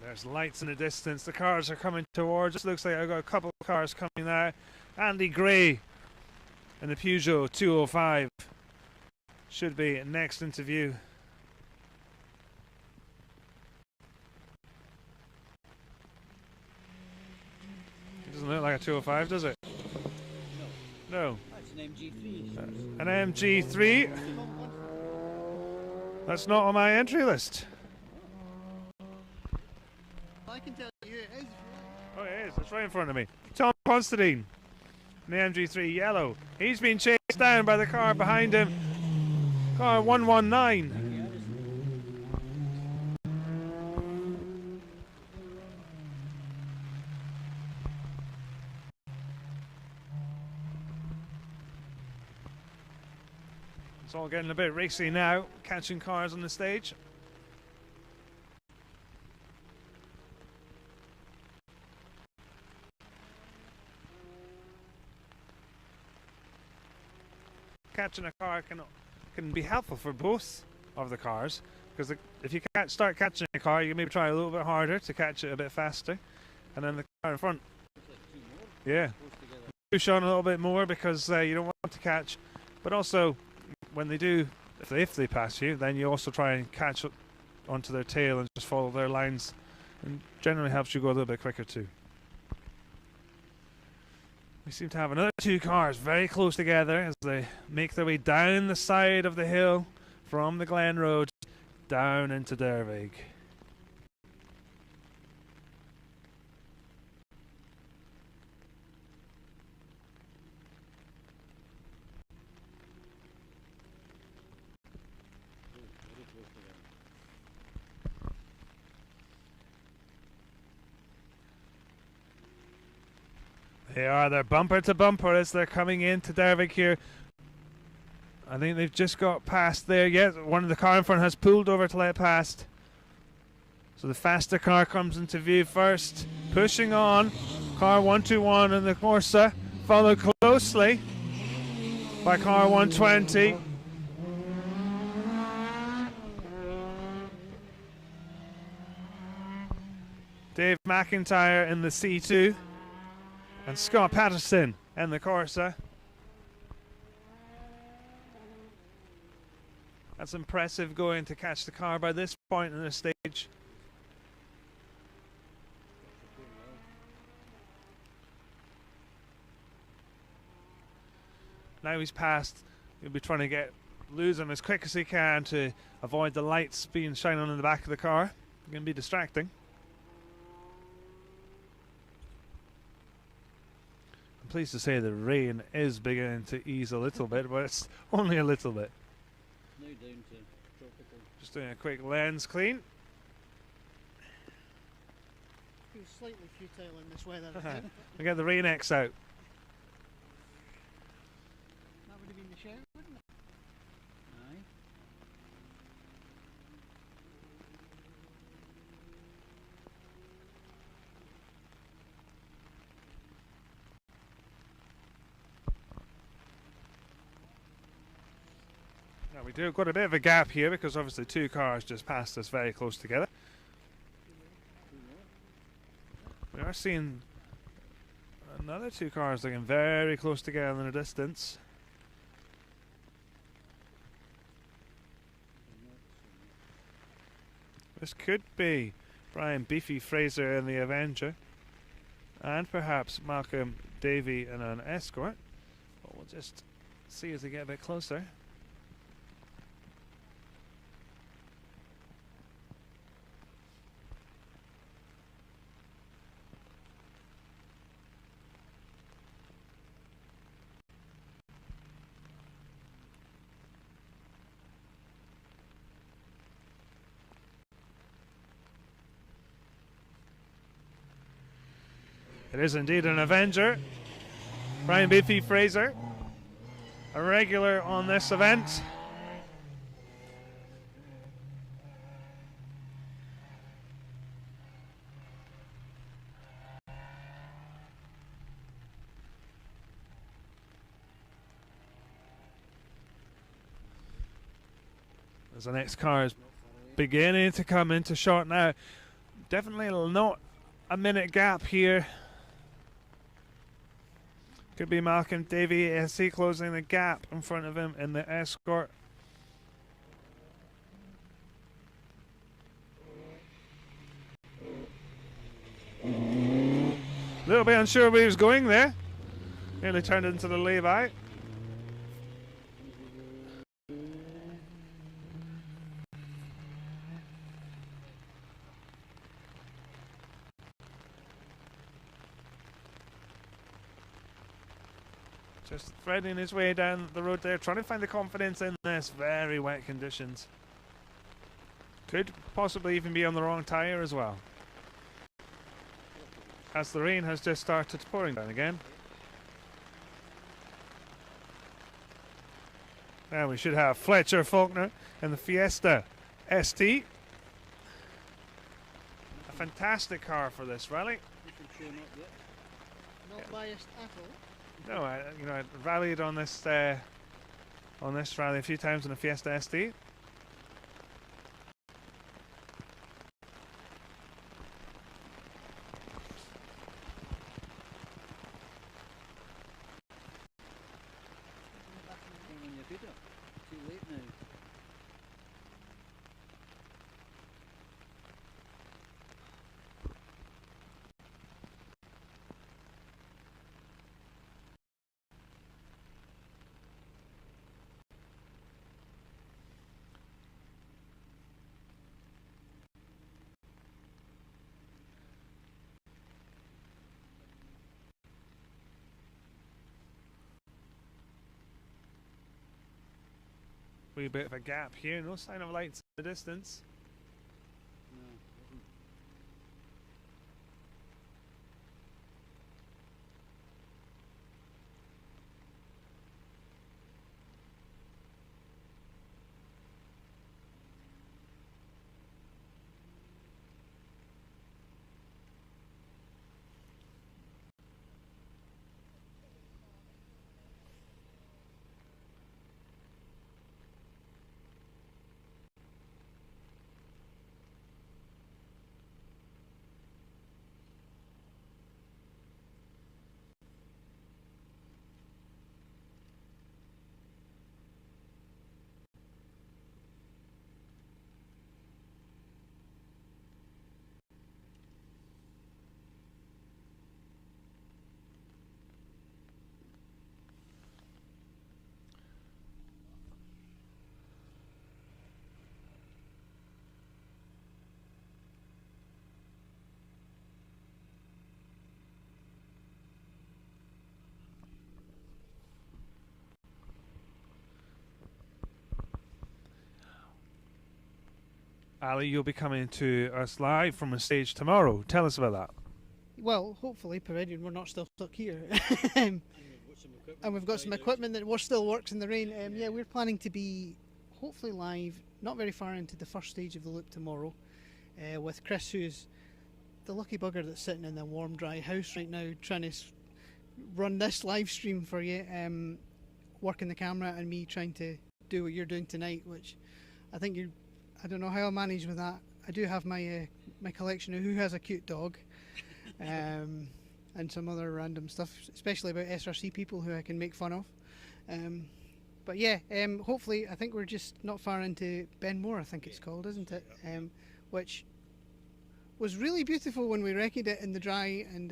There's lights in the distance. The cars are coming towards us. Looks like I've got a couple of cars coming there. Andy Gray and the Peugeot 205 should be next into view. Doesn't look like a 205, does it? No. That's an MG3. An MG3. That's not on my entry list. I can tell you it is. Oh, it is. It's right in front of me. Tom Constantine. The MG3 yellow. He's been chased down by the car behind him. Car 119. It's all getting a bit racy now, catching cars on the stage. Catching a car can be helpful for both of the cars, because if you can't start catching a car, you can maybe try a little bit harder to catch it a bit faster, and then the car in front, yeah, push on a little bit more because you don't want to catch, but also when they do, if they pass you, then you also try and catch up onto their tail and just follow their lines, and generally helps you go a little bit quicker too. We seem to have another two cars very close together as they make their way down the side of the hill from the Glen Road down into Dervig. They are. They're bumper to bumper as they're coming into Dervick here. I think they've just got past there. Yes, one of the car in front has pulled over to let past. So the faster car comes into view first. Pushing on. Car 121 in the Corsa. Followed closely by car 120. Dave McIntyre in the C2. And Scott Patterson in the Corsa. That's impressive going to catch the car by this point in the stage. Now he's past, he'll be trying to lose him as quick as he can to avoid the lights being shining on in the back of the car. It's going to be distracting. I'm pleased to say the rain is beginning to ease a little bit, but it's only a little bit. Now down to tropical. Just doing a quick lens clean. Feels slightly futile in this weather, I think. We get the Rain X out. That would have been the shout, wouldn't it? Aye. Now we do got a bit of a gap here because obviously two cars just passed us very close together. We are seeing another two cars looking very close together in the distance. This could be Brian Beefy Fraser in the Avenger, and perhaps Malcolm Davey in an Escort. But we'll just see as they get a bit closer. It is indeed an Avenger. Brian Beefy Fraser, a regular on this event. As the next car is beginning to come into shot now. Definitely not a minute gap here. Could be Malcolm Davey SC closing the gap in front of him in the Escort. A little bit unsure where he was going there. Nearly turned into the Levi. Just threading his way down the road there, trying to find the confidence in this very wet conditions. Could possibly even be on the wrong tyre as well, as the rain has just started pouring down again. Now we should have Fletcher Faulkner in the Fiesta ST. A fantastic car for this rally. Not biased at all. No, I rallied on this rally a few times in the Fiesta ST. Too late now. Wee bit of a gap here, no sign of lights in the distance. Ali, you'll be coming to us live from a stage tomorrow. Tell us about that. Well, hopefully, provided we're not still stuck here. And we've got some equipment that still works in the rain. Yeah, we're planning to be hopefully live, not very far into the first stage of the loop tomorrow, with Chris, who's the lucky bugger that's sitting in a warm, dry house right now, trying to run this live stream for you, working the camera, and me trying to do what you're doing tonight, which I think I don't know how I'll manage with that. I do have my my collection of Who Has a Cute Dog, and some other random stuff, especially about SRC people who I can make fun of. But yeah, hopefully, I think we're just not far into Benmore, I think it's called, isn't it? Which was really beautiful when we recce'd it in the dry and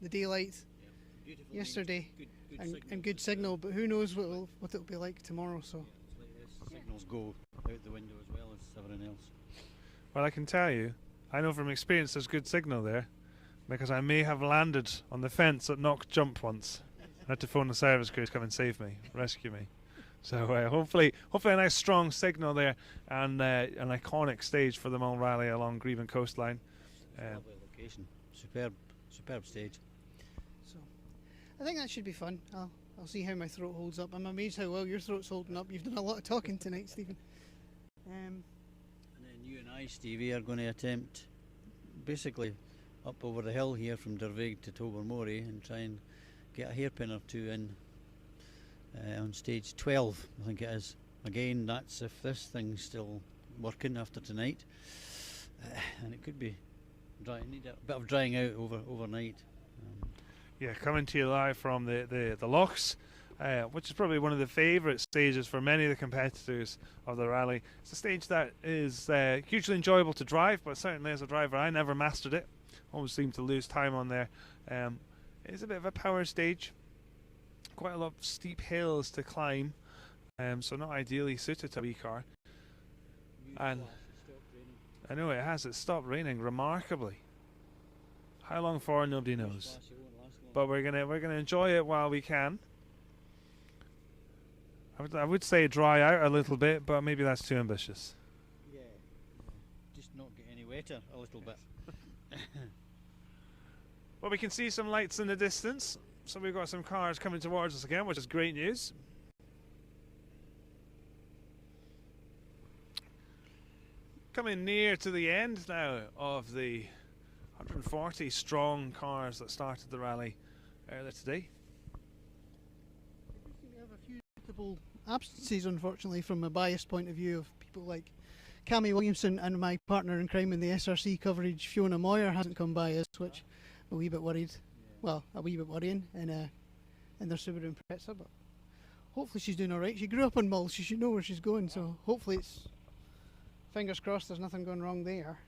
the daylight yesterday, and good signal. But who knows what it'll be like tomorrow? So signals go out the window as well as everything else. Well, I can tell you, I know from experience there's good signal there, because I may have landed on the fence at Knock Jump once. I had to phone the service crew to come and save me, rescue me. So hopefully a nice strong signal there, and an iconic stage for the Mull Rally along Greven coastline. Lovely location, superb stage. So I think that should be fun. I'll see how my throat holds up. I'm amazed how well your throat's holding up. You've done a lot of talking tonight, Stephen. And then you and I, Stevie, are going to attempt basically up over the hill here from Dervig to Tobermory and try and get a hairpin or two in on stage 12, I think it is. Again, that's if this thing's still working after tonight, and it could be dry. Need a bit of drying out overnight. Yeah, coming to you live from the Lochs, which is probably one of the favourite stages for many of the competitors of the rally. It's a stage that is hugely enjoyable to drive, but certainly as a driver I never mastered it. Always seem to lose time on there. It's a bit of a power stage, quite a lot of steep hills to climb, so not ideally suited to a wee car. And I know it has. It's stopped raining remarkably. How long for, nobody knows. But we're gonna enjoy it while we can. I would say dry out a little bit, but maybe that's too ambitious. Yeah, just not get any wetter a little bit. Well, we can see some lights in the distance, so we've got some cars coming towards us again, which is great news. Coming near to the end now of the 140 strong cars that started the rally earlier today. We have a few notable absences, unfortunately, from a biased point of view, of people like Cammy Williamson and my partner in crime in the SRC coverage, Fiona Moyer, hasn't come by us, which I'm a wee bit worried. Well, a wee bit worrying in their Subaru Impreza, but hopefully she's doing alright. She grew up in Mull, she should know where she's going, so hopefully it's, fingers crossed, there's nothing going wrong there.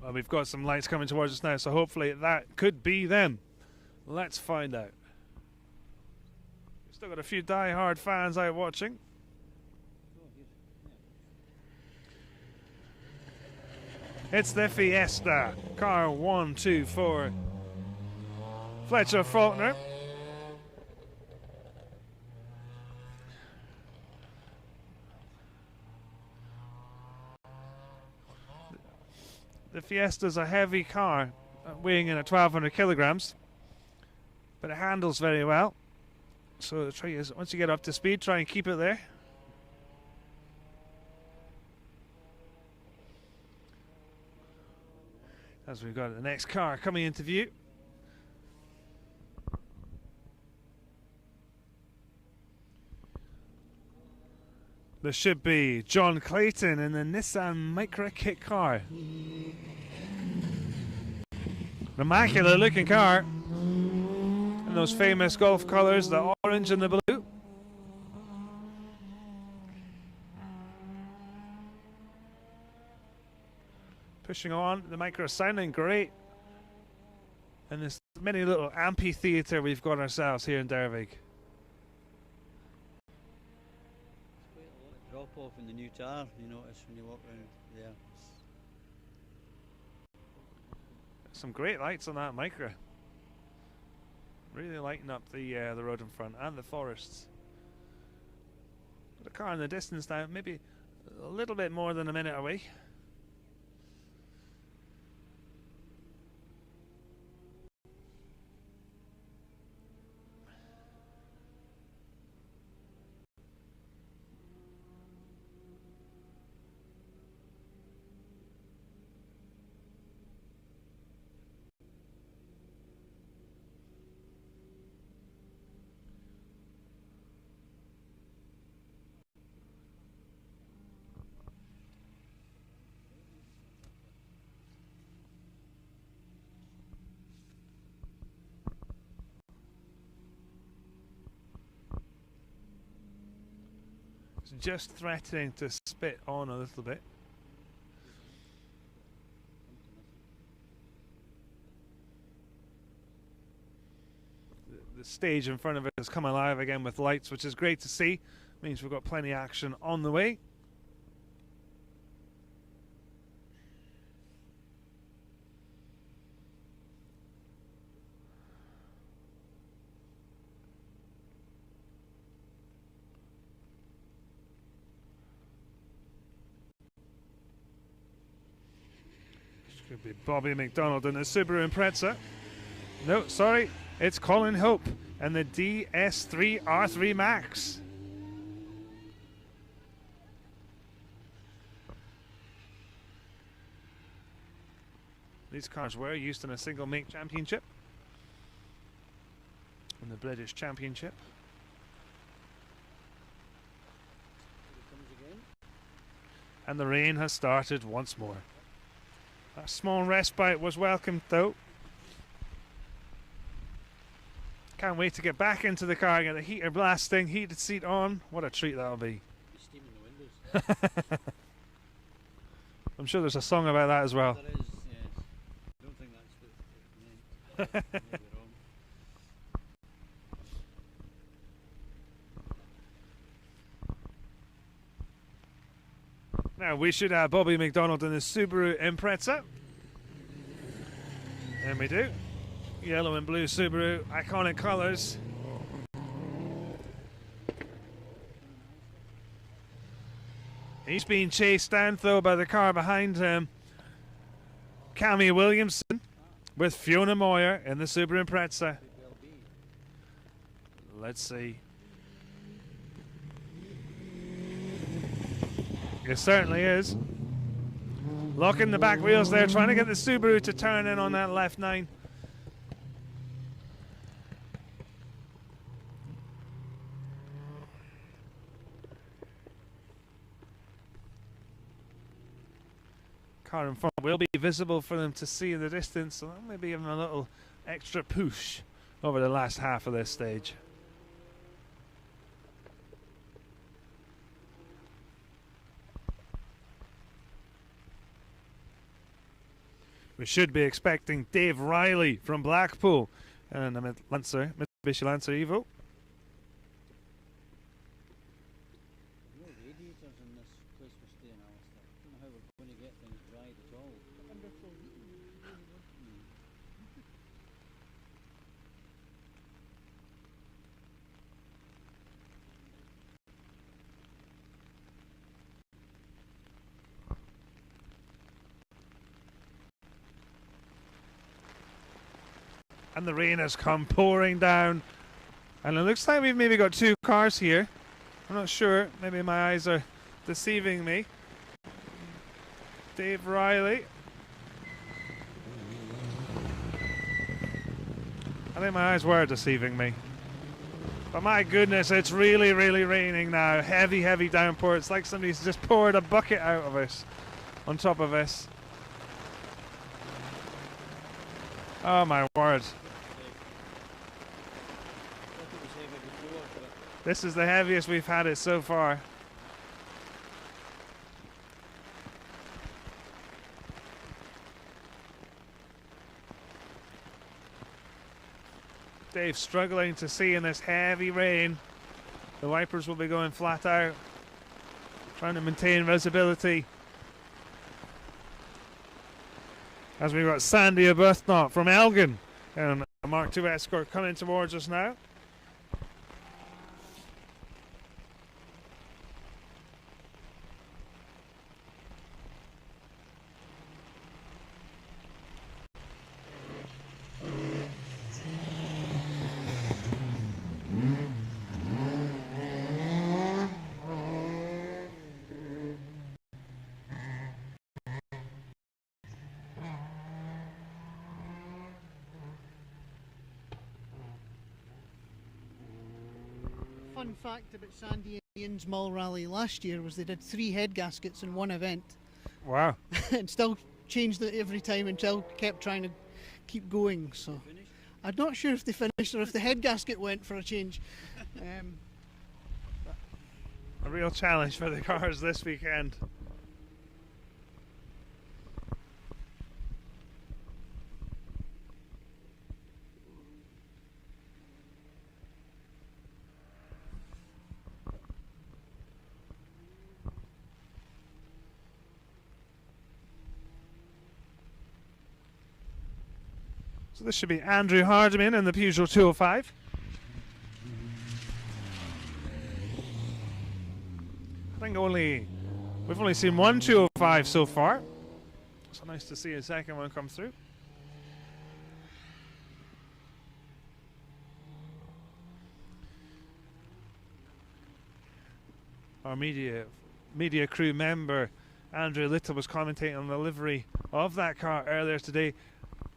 Well, we've got some lights coming towards us now, so hopefully that could be them. Let's find out. We've still got a few die-hard fans out watching. It's the Fiesta, car 124. Fletcher Faulkner. The Fiesta's a heavy car, weighing in at 1,200 kilograms, but it handles very well. So the trick is, once you get up to speed, try and keep it there. As we've got the next car coming into view. There should be John Clayton in the Nissan Micra kit car. Immaculate looking car. And those famous Golf colours, the orange and the blue. Pushing on, the Micra sounding great. And this mini little amphitheatre we've got ourselves here in Dervig. Drop off in the new tower, you notice when you walk around there. Some great lights on that Micra. Really lighting up the road in front and the forests. The car in the distance now, maybe a little bit more than a minute away. Just threatening to spit on a little bit. The stage in front of it has come alive again with lights, which is great to see. Means we've got plenty of action on the way. Could be Bobby McDonald in the Subaru Impreza. No, sorry, it's Colin Hope and the DS3 R3 Max. These cars were used in a single make championship, in the British Championship. And the rain has started once more. A small respite was welcomed though. Can't wait to get back into the car, get the heater blasting, heated seat on. What a treat that'll be. Steam in the windows. I'm sure there's a song about that as well. There is, yes. I don't think that's what it meant. Maybe wrong. Now we should have Bobby McDonald in the Subaru Impreza. And we do. Yellow and blue Subaru, iconic colours. He's being chased down though by the car behind him. Cammy Williamson with Fiona Moyer in the Subaru Impreza. Let's see. It certainly is. Locking the back wheels there, trying to get the Subaru to turn in on that left 9. Car in front will be visible for them to see in the distance, so that may be giving a little extra push over the last half of this stage. We should be expecting Dave Riley from Blackpool and a Mitsubishi Lancer Evo. No radiators in this place we're staying, Alistair. I don't know how we're going to get things dried at all. And the rain has come pouring down, and it looks like we've maybe got 2 cars here. I'm not sure, maybe my eyes are deceiving me. Dave Riley. I think my eyes were deceiving me. But my goodness, it's really, really raining now. Heavy, heavy downpour. It's like somebody's just poured a bucket out of us on top of us. Oh my word. This is the heaviest we've had it so far. Dave's struggling to see in this heavy rain. The wipers will be going flat out, trying to maintain visibility. As we've got Sandy Arbuthnot from Elgin and a Mark II Escort coming towards us now. fun fact about Sandy and Ian's Mull Rally last year was they did 3 head gaskets in one event. Wow. And still changed it every time until kept trying to keep going. So I'm not sure if they finished or if the head gasket went for a change. A real challenge for the cars this weekend. So this should be Andrew Hardiman in the Peugeot 205. I think we've only seen one 205 so far. So nice to see a second one come through. Our media crew member Andrew Little was commentating on the livery of that car earlier today.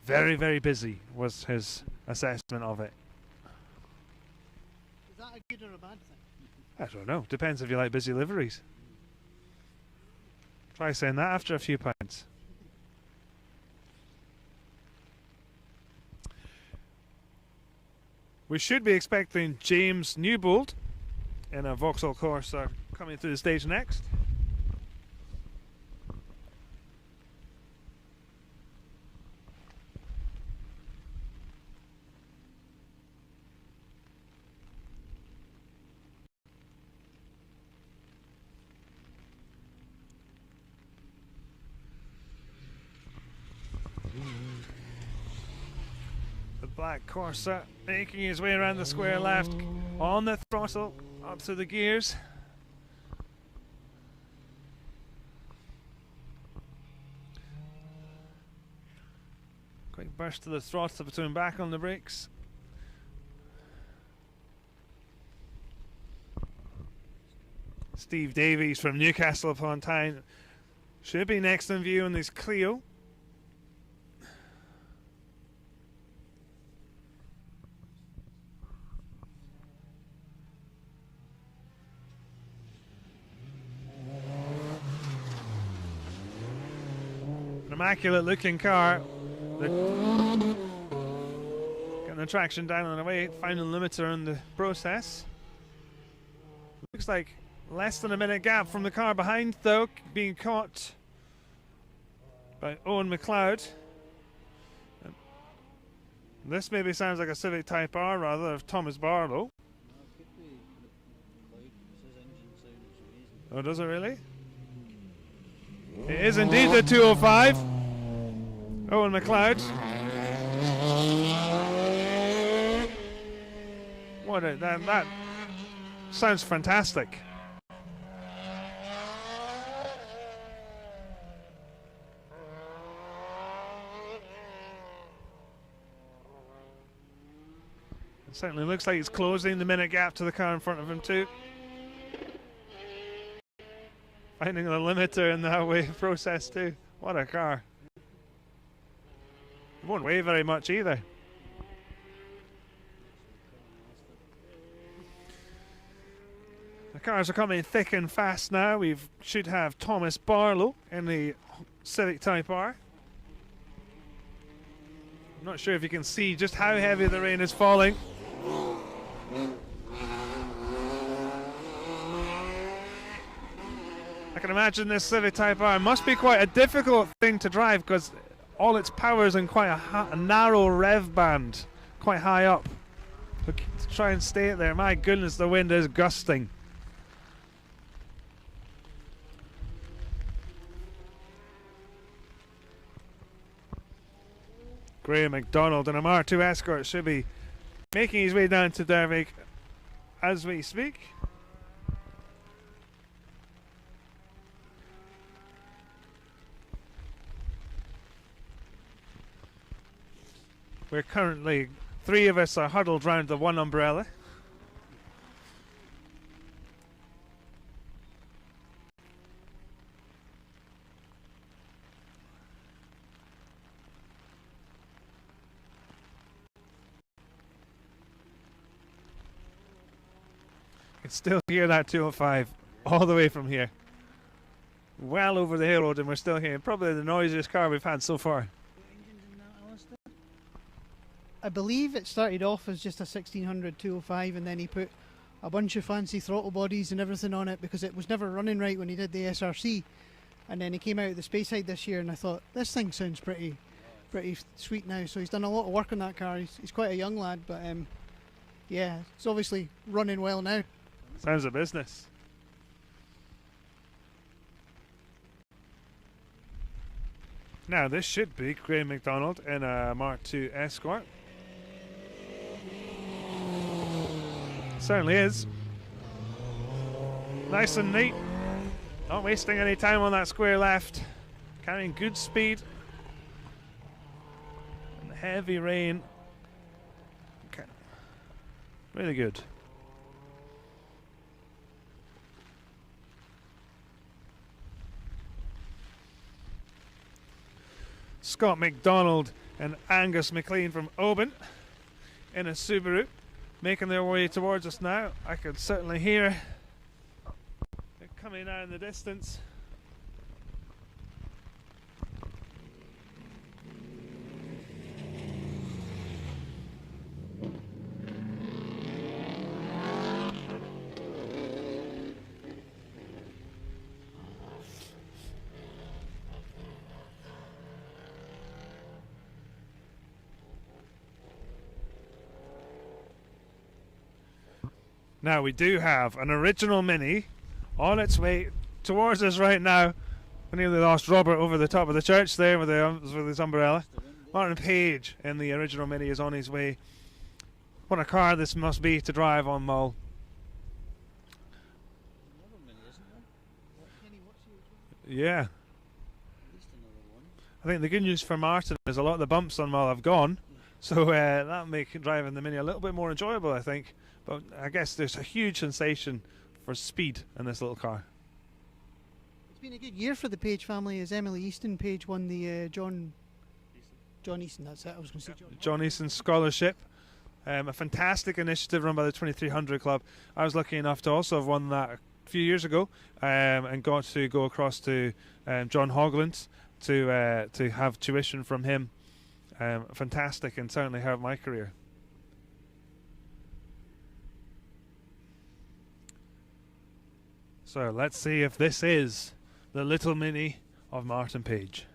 Very, very busy was his assessment of it. Is that a good or a bad thing? I don't know. Depends if you like busy liveries. Try saying that after a few pints. We should be expecting James Newbold in a Vauxhall Corsa coming through the stage next. The black Corsa making his way around the square left on the throttle up to the gears. Quick burst to the throttle between back on the brakes. Steve Davies from Newcastle upon Tyne should be next in view in this Clio. Immaculate looking car. Getting the traction down and away, final limiter in the process. Looks like less than a minute gap from the car behind though, being caught by Owen McLeod. This maybe sounds like a Civic Type R rather of Thomas Barlow. Oh, does it really? It is indeed the 205. Owen McLeod. That sounds fantastic. It certainly looks like he's closing the minute gap to the car in front of him too. Finding the limiter in that way process too. What a car. It won't weigh very much either. The cars are coming thick and fast now. We should have Thomas Barlow in the Civic Type R. I'm not sure if you can see just how heavy the rain is falling. I can imagine this Civic Type R must be quite a difficult thing to drive because all its power is in quite a narrow rev band, quite high up. Look, to try and stay it there. My goodness, the wind is gusting. Graham McDonald in a Mar2 Escort should be making his way down to Dervig as we speak. We're currently, 3 of us are huddled round the one umbrella. can still hear that 205 all the way from here. Well over the hill road, and we're still hearing probably the noisiest car we've had so far. I believe it started off as just a 1600 205, and then he put a bunch of fancy throttle bodies and everything on it because it was never running right when he did the SRC. And then he came out of the Speyside this year, and I thought, this thing sounds pretty sweet now. So he's done a lot of work on that car. He's quite a young lad, but yeah, it's obviously running well now. Sounds a business. Now this should be Graham McDonald in a Mark II Escort. Certainly is. Nice and neat. Not wasting any time on that square left. Carrying good speed. And heavy rain. Okay. Really good. Scott McDonald and Angus McLean from Oban in a Subaru, making their way towards us now. I can certainly hear it coming out in the distance. Now we do have an original Mini on its way towards us right now. We nearly lost Robert over the top of the church there with his umbrella. Martin Page in the original Mini is on his way. What a car this must be to drive on Mull. Yeah. I think the good news for Martin is a lot of the bumps on Mull have gone, so that'll make driving the Mini a little bit more enjoyable, I think. But I guess there's a huge sensation for speed in this little car. It's been a good year for the Page family as Emily Easton Page won the John Easton, that's it, I was going to say John Easton Scholarship. A fantastic initiative run by the 2300 Club. I was lucky enough to also have won that a few years ago and got to go across to John Hogland to have tuition from him. Fantastic, and certainly helped my career. So let's see if this is the little Mini of Martin Page.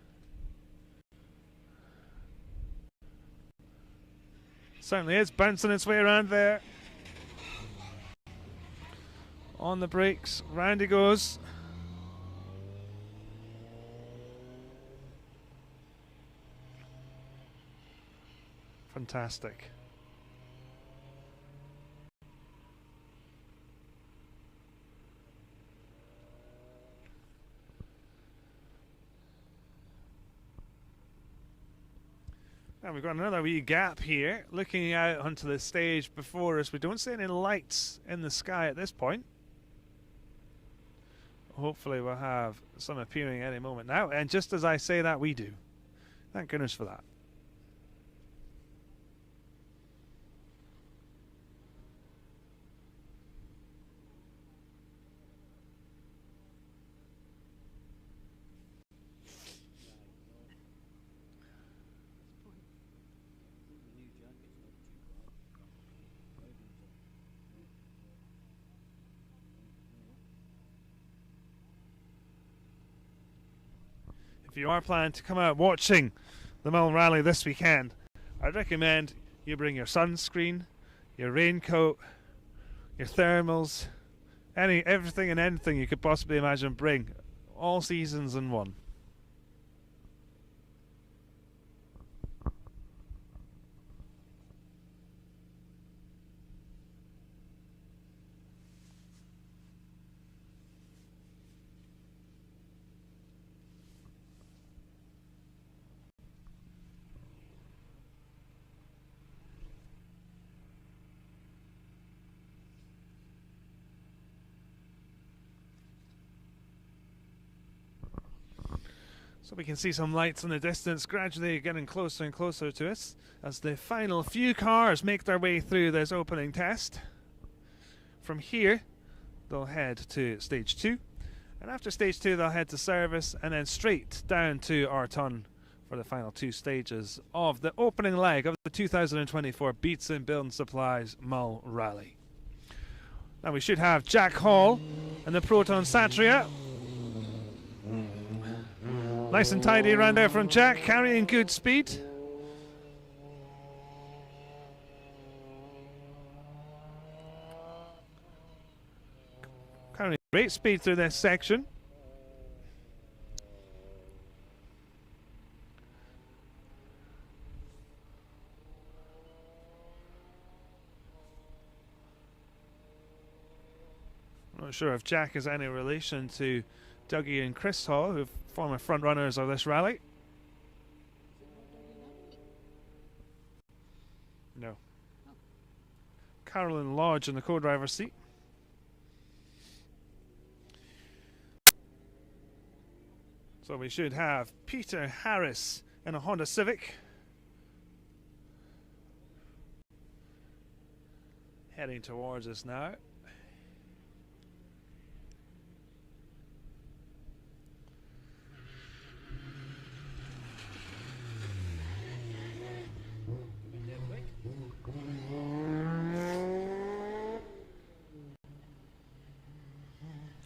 Certainly is, bouncing its way around there. On the brakes, round he goes. Fantastic. And we've got another wee gap here, looking out onto the stage before us. We don't see any lights in the sky at this point. Hopefully we'll have some appearing any moment now. And just as I say that, we do. Thank goodness for that. If you are planning to come out watching the Mull Rally this weekend, I'd recommend you bring your sunscreen, your raincoat, your thermals, everything and anything you could possibly imagine. Bring all seasons in one. So we can see some lights in the distance gradually getting closer and closer to us as the final few cars make their way through this opening test. From here, they'll head to stage 2. And after stage 2, they'll head to service and then straight down to Arton for the final 2 stages of the opening leg of the 2024 Beats and Building Supplies Mull Rally. Now we should have Jack Hall and the Proton Satria. Nice and tidy around there from Jack, carrying good speed. Carrying great speed through this section. I'm not sure if Jack is any relation to Dougie and Chris Hall, who are former front runners of this rally. No. Carolyn Lodge in the co-driver's seat. So we should have Peter Harris in a Honda Civic. Heading towards us now.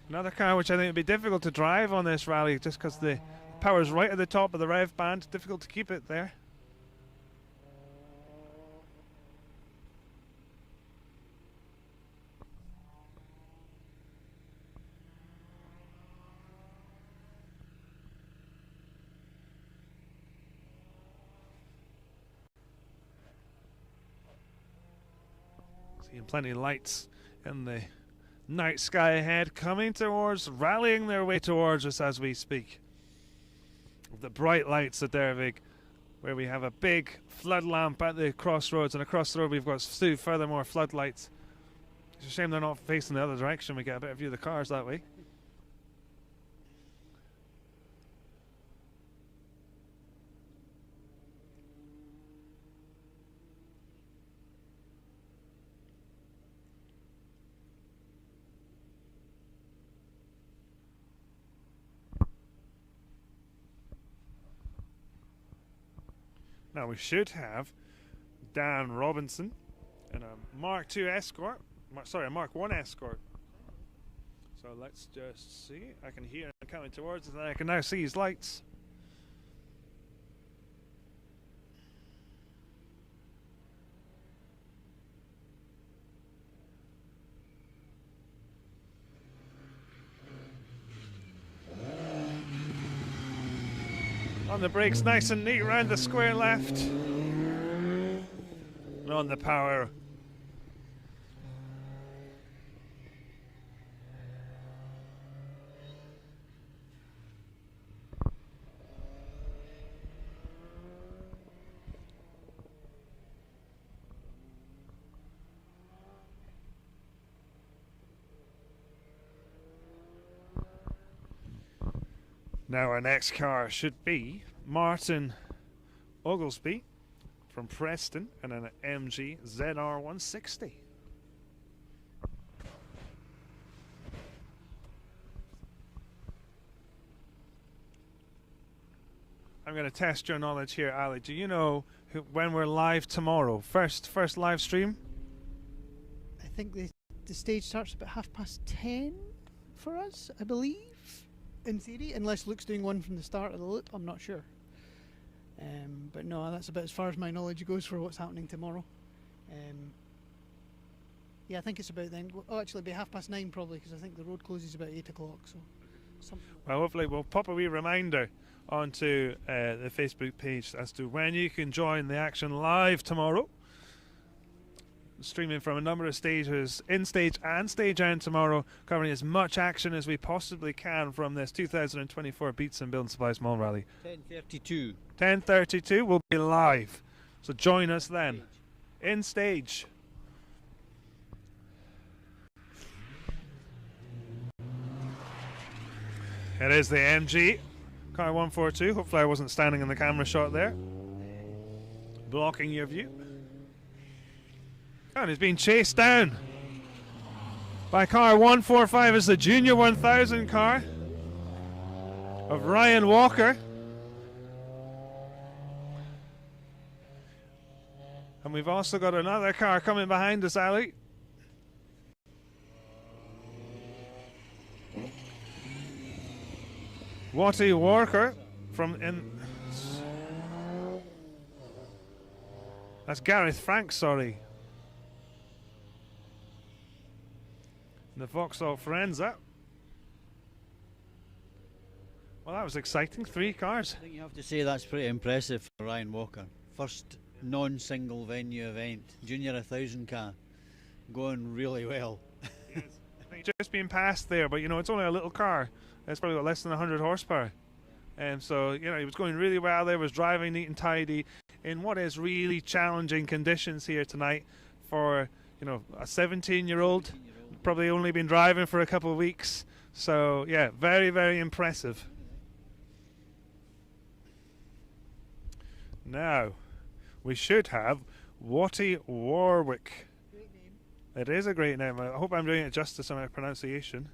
Another car which I think would be difficult to drive on this rally just because the power's right at the top of the rev band. Difficult to keep it there. Seeing plenty of lights in the night sky ahead, coming towards, rallying their way towards us as we speak. The bright lights at Dervig, where we have a big flood lamp at the crossroads, and across the road we've got 2 furthermore floodlights. It's a shame they're not facing the other direction. We get a better view of the cars that way. Now we should have Dan Robinson in a Mark II Escort, sorry, a Mark 1 Escort. So let's just see. I can hear him coming towards us, and I can now see his lights. On the brakes, nice and neat around the square left. And on the power. Now our next car should be Martin Oglesby from Preston and an MG ZR160. I'm going to test your knowledge here, Ali. Do you know when we're live tomorrow? First live stream? I think the stage starts about 10:30 for us, I believe. In theory, unless Luke's doing one from the start of the loop, I'm not sure. But no, that's about as far as my knowledge goes for what's happening tomorrow. Yeah, I think it's about then. Oh, actually, it'll be 9:30 probably, because I think the road closes about 8 o'clock. So, well, hopefully we'll pop a wee reminder onto the Facebook page as to when you can join the action live tomorrow. Streaming from a number of stages, in stage and stage end tomorrow, covering as much action as we possibly can from this 2024 Beats and Building Supplies Mull Rally. 10:32. 10:32 will be live, so join us then. In stage. It is the MG car 142. Hopefully I wasn't standing in the camera shot there, blocking your view. And he's being chased down by car 145 is the Junior 1000 car of Ryan Walker. And we've also got another car coming behind us, Ali. Watty Walker from in. That's Gareth Frank, sorry. The Vauxhall Forenza. Well, that was exciting. 3 cars. I think you have to say that's pretty impressive for Ryan Walker. First non-single venue event, Junior 1000 car, going really well. Yes. I think just being passed there, but you know, it's only a little car. It's probably got less than 100 horsepower. And so, you know, he was going really well there, was driving neat and tidy in what is really challenging conditions here tonight for, you know, a 17-year-old, probably only been driving for a couple of weeks. So, yeah, very, very impressive. Now, we should have Watty Warwick. Great name. It is a great name. I hope I'm doing it justice on my pronunciation.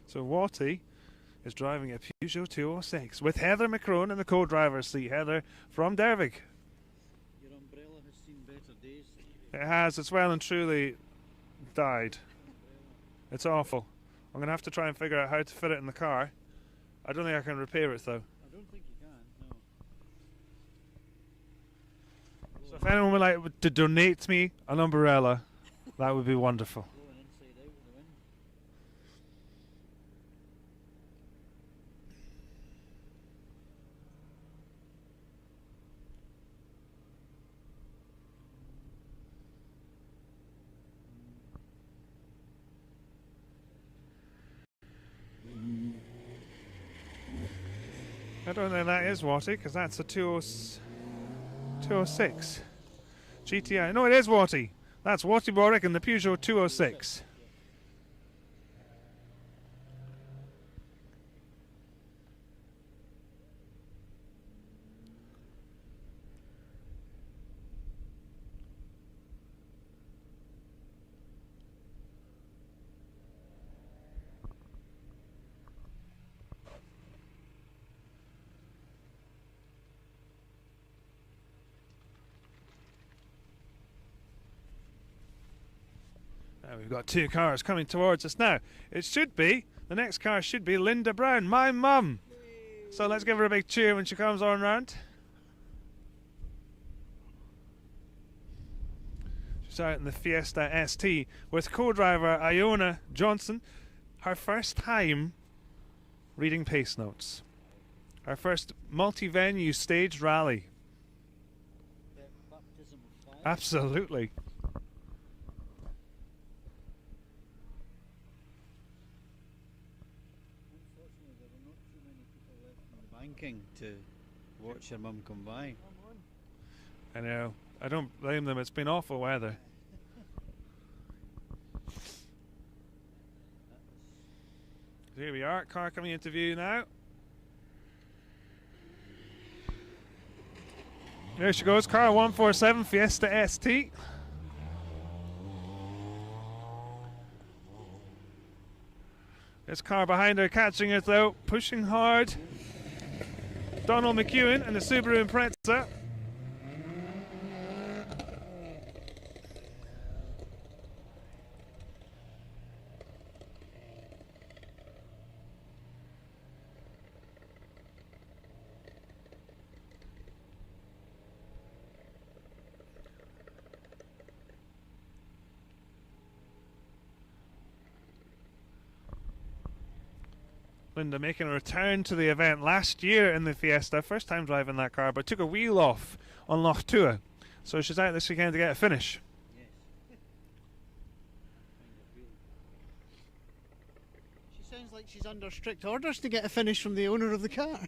So Watty is driving a Peugeot 206 with Heather McCrone in the co-driver's seat. Heather from Dervig. Your umbrella has seen better days. It has. It's well and truly died. It's awful. I'm going to have to try and figure out how to fit it in the car. I don't think I can repair it though. I don't think you can, no. So if anyone would like to donate me an umbrella, that would be wonderful. Blowing inside out with the wind. I don't think that is Watty, because that's a 206 GTI. No, it is Watty. That's Watty Warwick in the Peugeot 206. Now we've got 2 cars coming towards us now. It should be, the next car should be Linda Brown, my mum. So let's give her a big cheer when she comes on round. She's out in the Fiesta ST with co-driver Iona Johnson. Her first time reading pace notes. Her first multi-venue staged rally. Baptism of fire. Absolutely. Unfortunately, there are not too many people left in the banking to watch your mum come by. I know. I don't blame them. It's been awful weather. Here we are. Car coming into view now. There she goes. Car 147 Fiesta ST. This car behind her catching it though, pushing hard. Donald McEwen and the Subaru Impreza. Linda making a return to the event last year in the Fiesta, first time driving that car, but took a wheel off on Loch Tua. So she's out this weekend to get a finish. Yes. She sounds like she's under strict orders to get a finish from the owner of the car.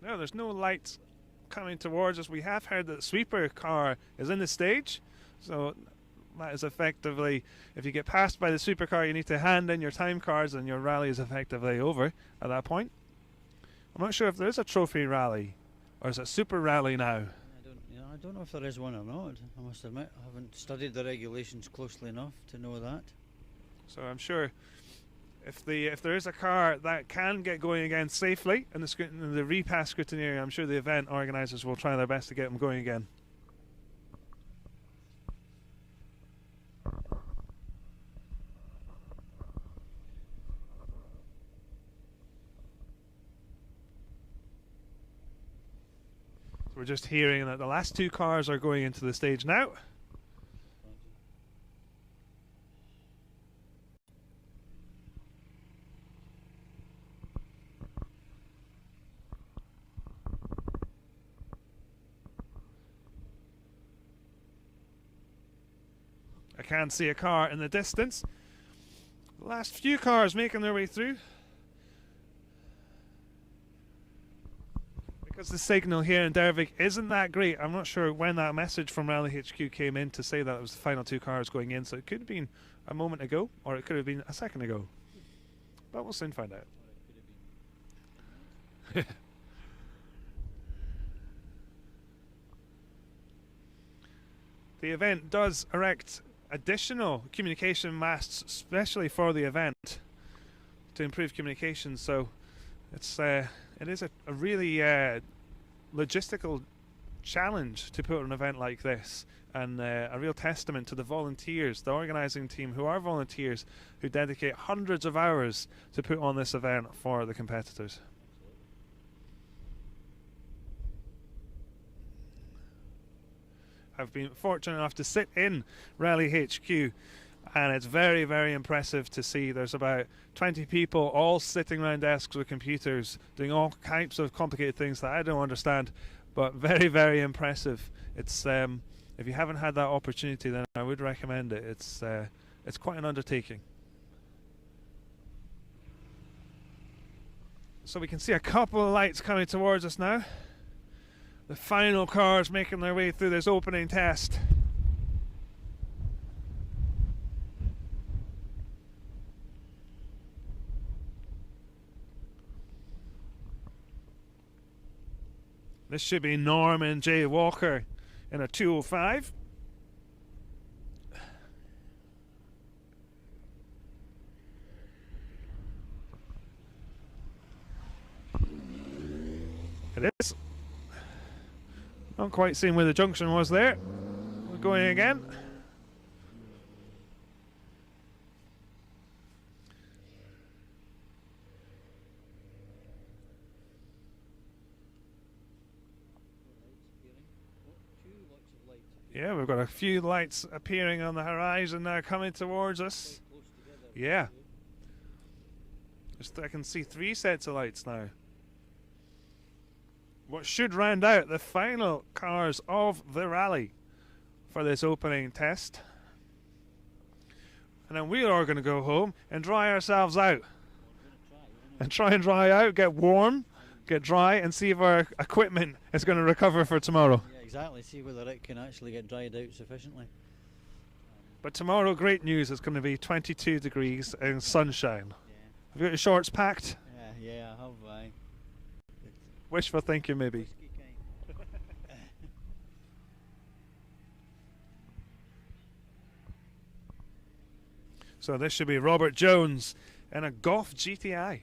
No, there's no lights coming towards us. We have heard that the sweeper car is in the stage, so that is effectively, if you get passed by the sweeper car, you need to hand in your time cards and your rally is effectively over at that point. I'm not sure if there is a trophy rally, or is it Super Rally now? I don't know if there is one or not. I must admit, I haven't studied the regulations closely enough to know that. So I'm sure if there is a car that can get going again safely in the repass scrutineering, I'm sure the event organisers will try their best to get them going again. We're just hearing that the last two cars are going into the stage now. I can see a car in the distance. The last few cars making their way through. Because the signal here in Dervig isn't that great, I'm not sure when that message from Rally HQ came in to say that it was the final two cars going in, so it could have been a moment ago, or it could have been a second ago. But we'll soon find out. The event does erect additional communication masts, especially for the event, to improve communication, so it is a really logistical challenge to put on an event like this, and a real testament to the volunteers, the organising team, who are volunteers, who dedicate hundreds of hours to put on this event for the competitors. I've been fortunate enough to sit in Rally HQ, and it's very, very impressive to see there's about 20 people all sitting around desks with computers doing all types of complicated things that I don't understand, but very, very impressive. It's if you haven't had that opportunity, then I would recommend it. It's quite an undertaking. So we can see a couple of lights coming towards us now. The final cars making their way through this opening test. This should be Norman J. Walker in a 205. It is. Not quite seeing where the junction was there. We're going again. Yeah, we've got a few lights appearing on the horizon now coming towards us. Yeah. I can see 3 sets of lights now. What should round out the final cars of the rally for this opening test. And then we are going to go home and dry ourselves out. And try and dry out, get warm, get dry, and see if our equipment is going to recover for tomorrow. Yeah, exactly. See whether it can actually get dried out sufficiently. But tomorrow, great news, it's going to be 22 degrees and sunshine. Yeah. Have you got your shorts packed? Yeah, I have. Wishful thinking, maybe. So this should be Robert Jones in a Golf GTI.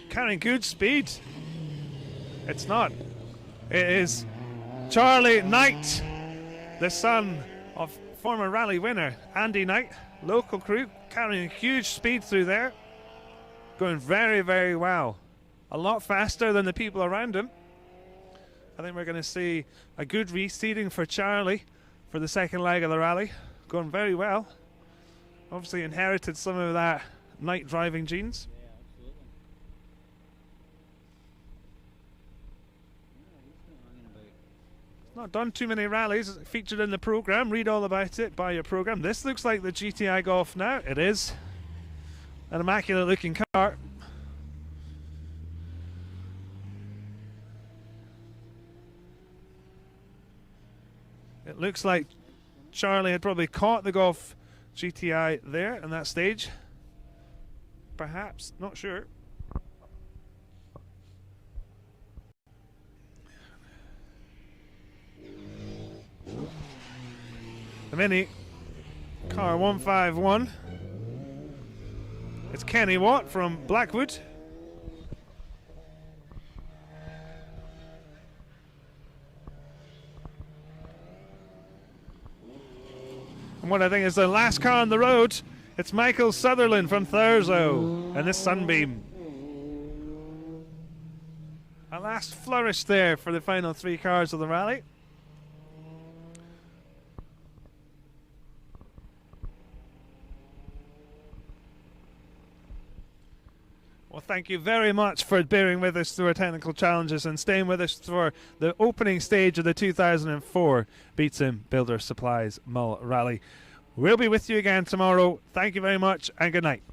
Carrying good speed. It's not. It is Charlie Knight, the son of former rally winner Andy Knight, local crew, carrying huge speed through there. Going very, very well. A lot faster than the people around him. I think we're going to see a good reseeding for Charlie for the second leg of the rally. Going very well. Obviously inherited some of that night driving genes. Yeah, absolutely. Not done too many rallies. It's featured in the programme. Read all about it. Buy your programme. This looks like the GTI Golf now. It is. An immaculate looking car. It looks like Charlie had probably caught the Golf GTI there in that stage. perhaps, not sure. The Mini, car 151. It's Kenny Watt from Blackwood. And what I think is the last car on the road, it's Michael Sutherland from Thurso and this Sunbeam. A last flourish there for the final 3 cars of the rally. Well, thank you very much for bearing with us through our technical challenges and staying with us for the opening stage of the 2004 Beatsim Builder Supplies Mull Rally. We'll be with you again tomorrow. Thank you very much and good night.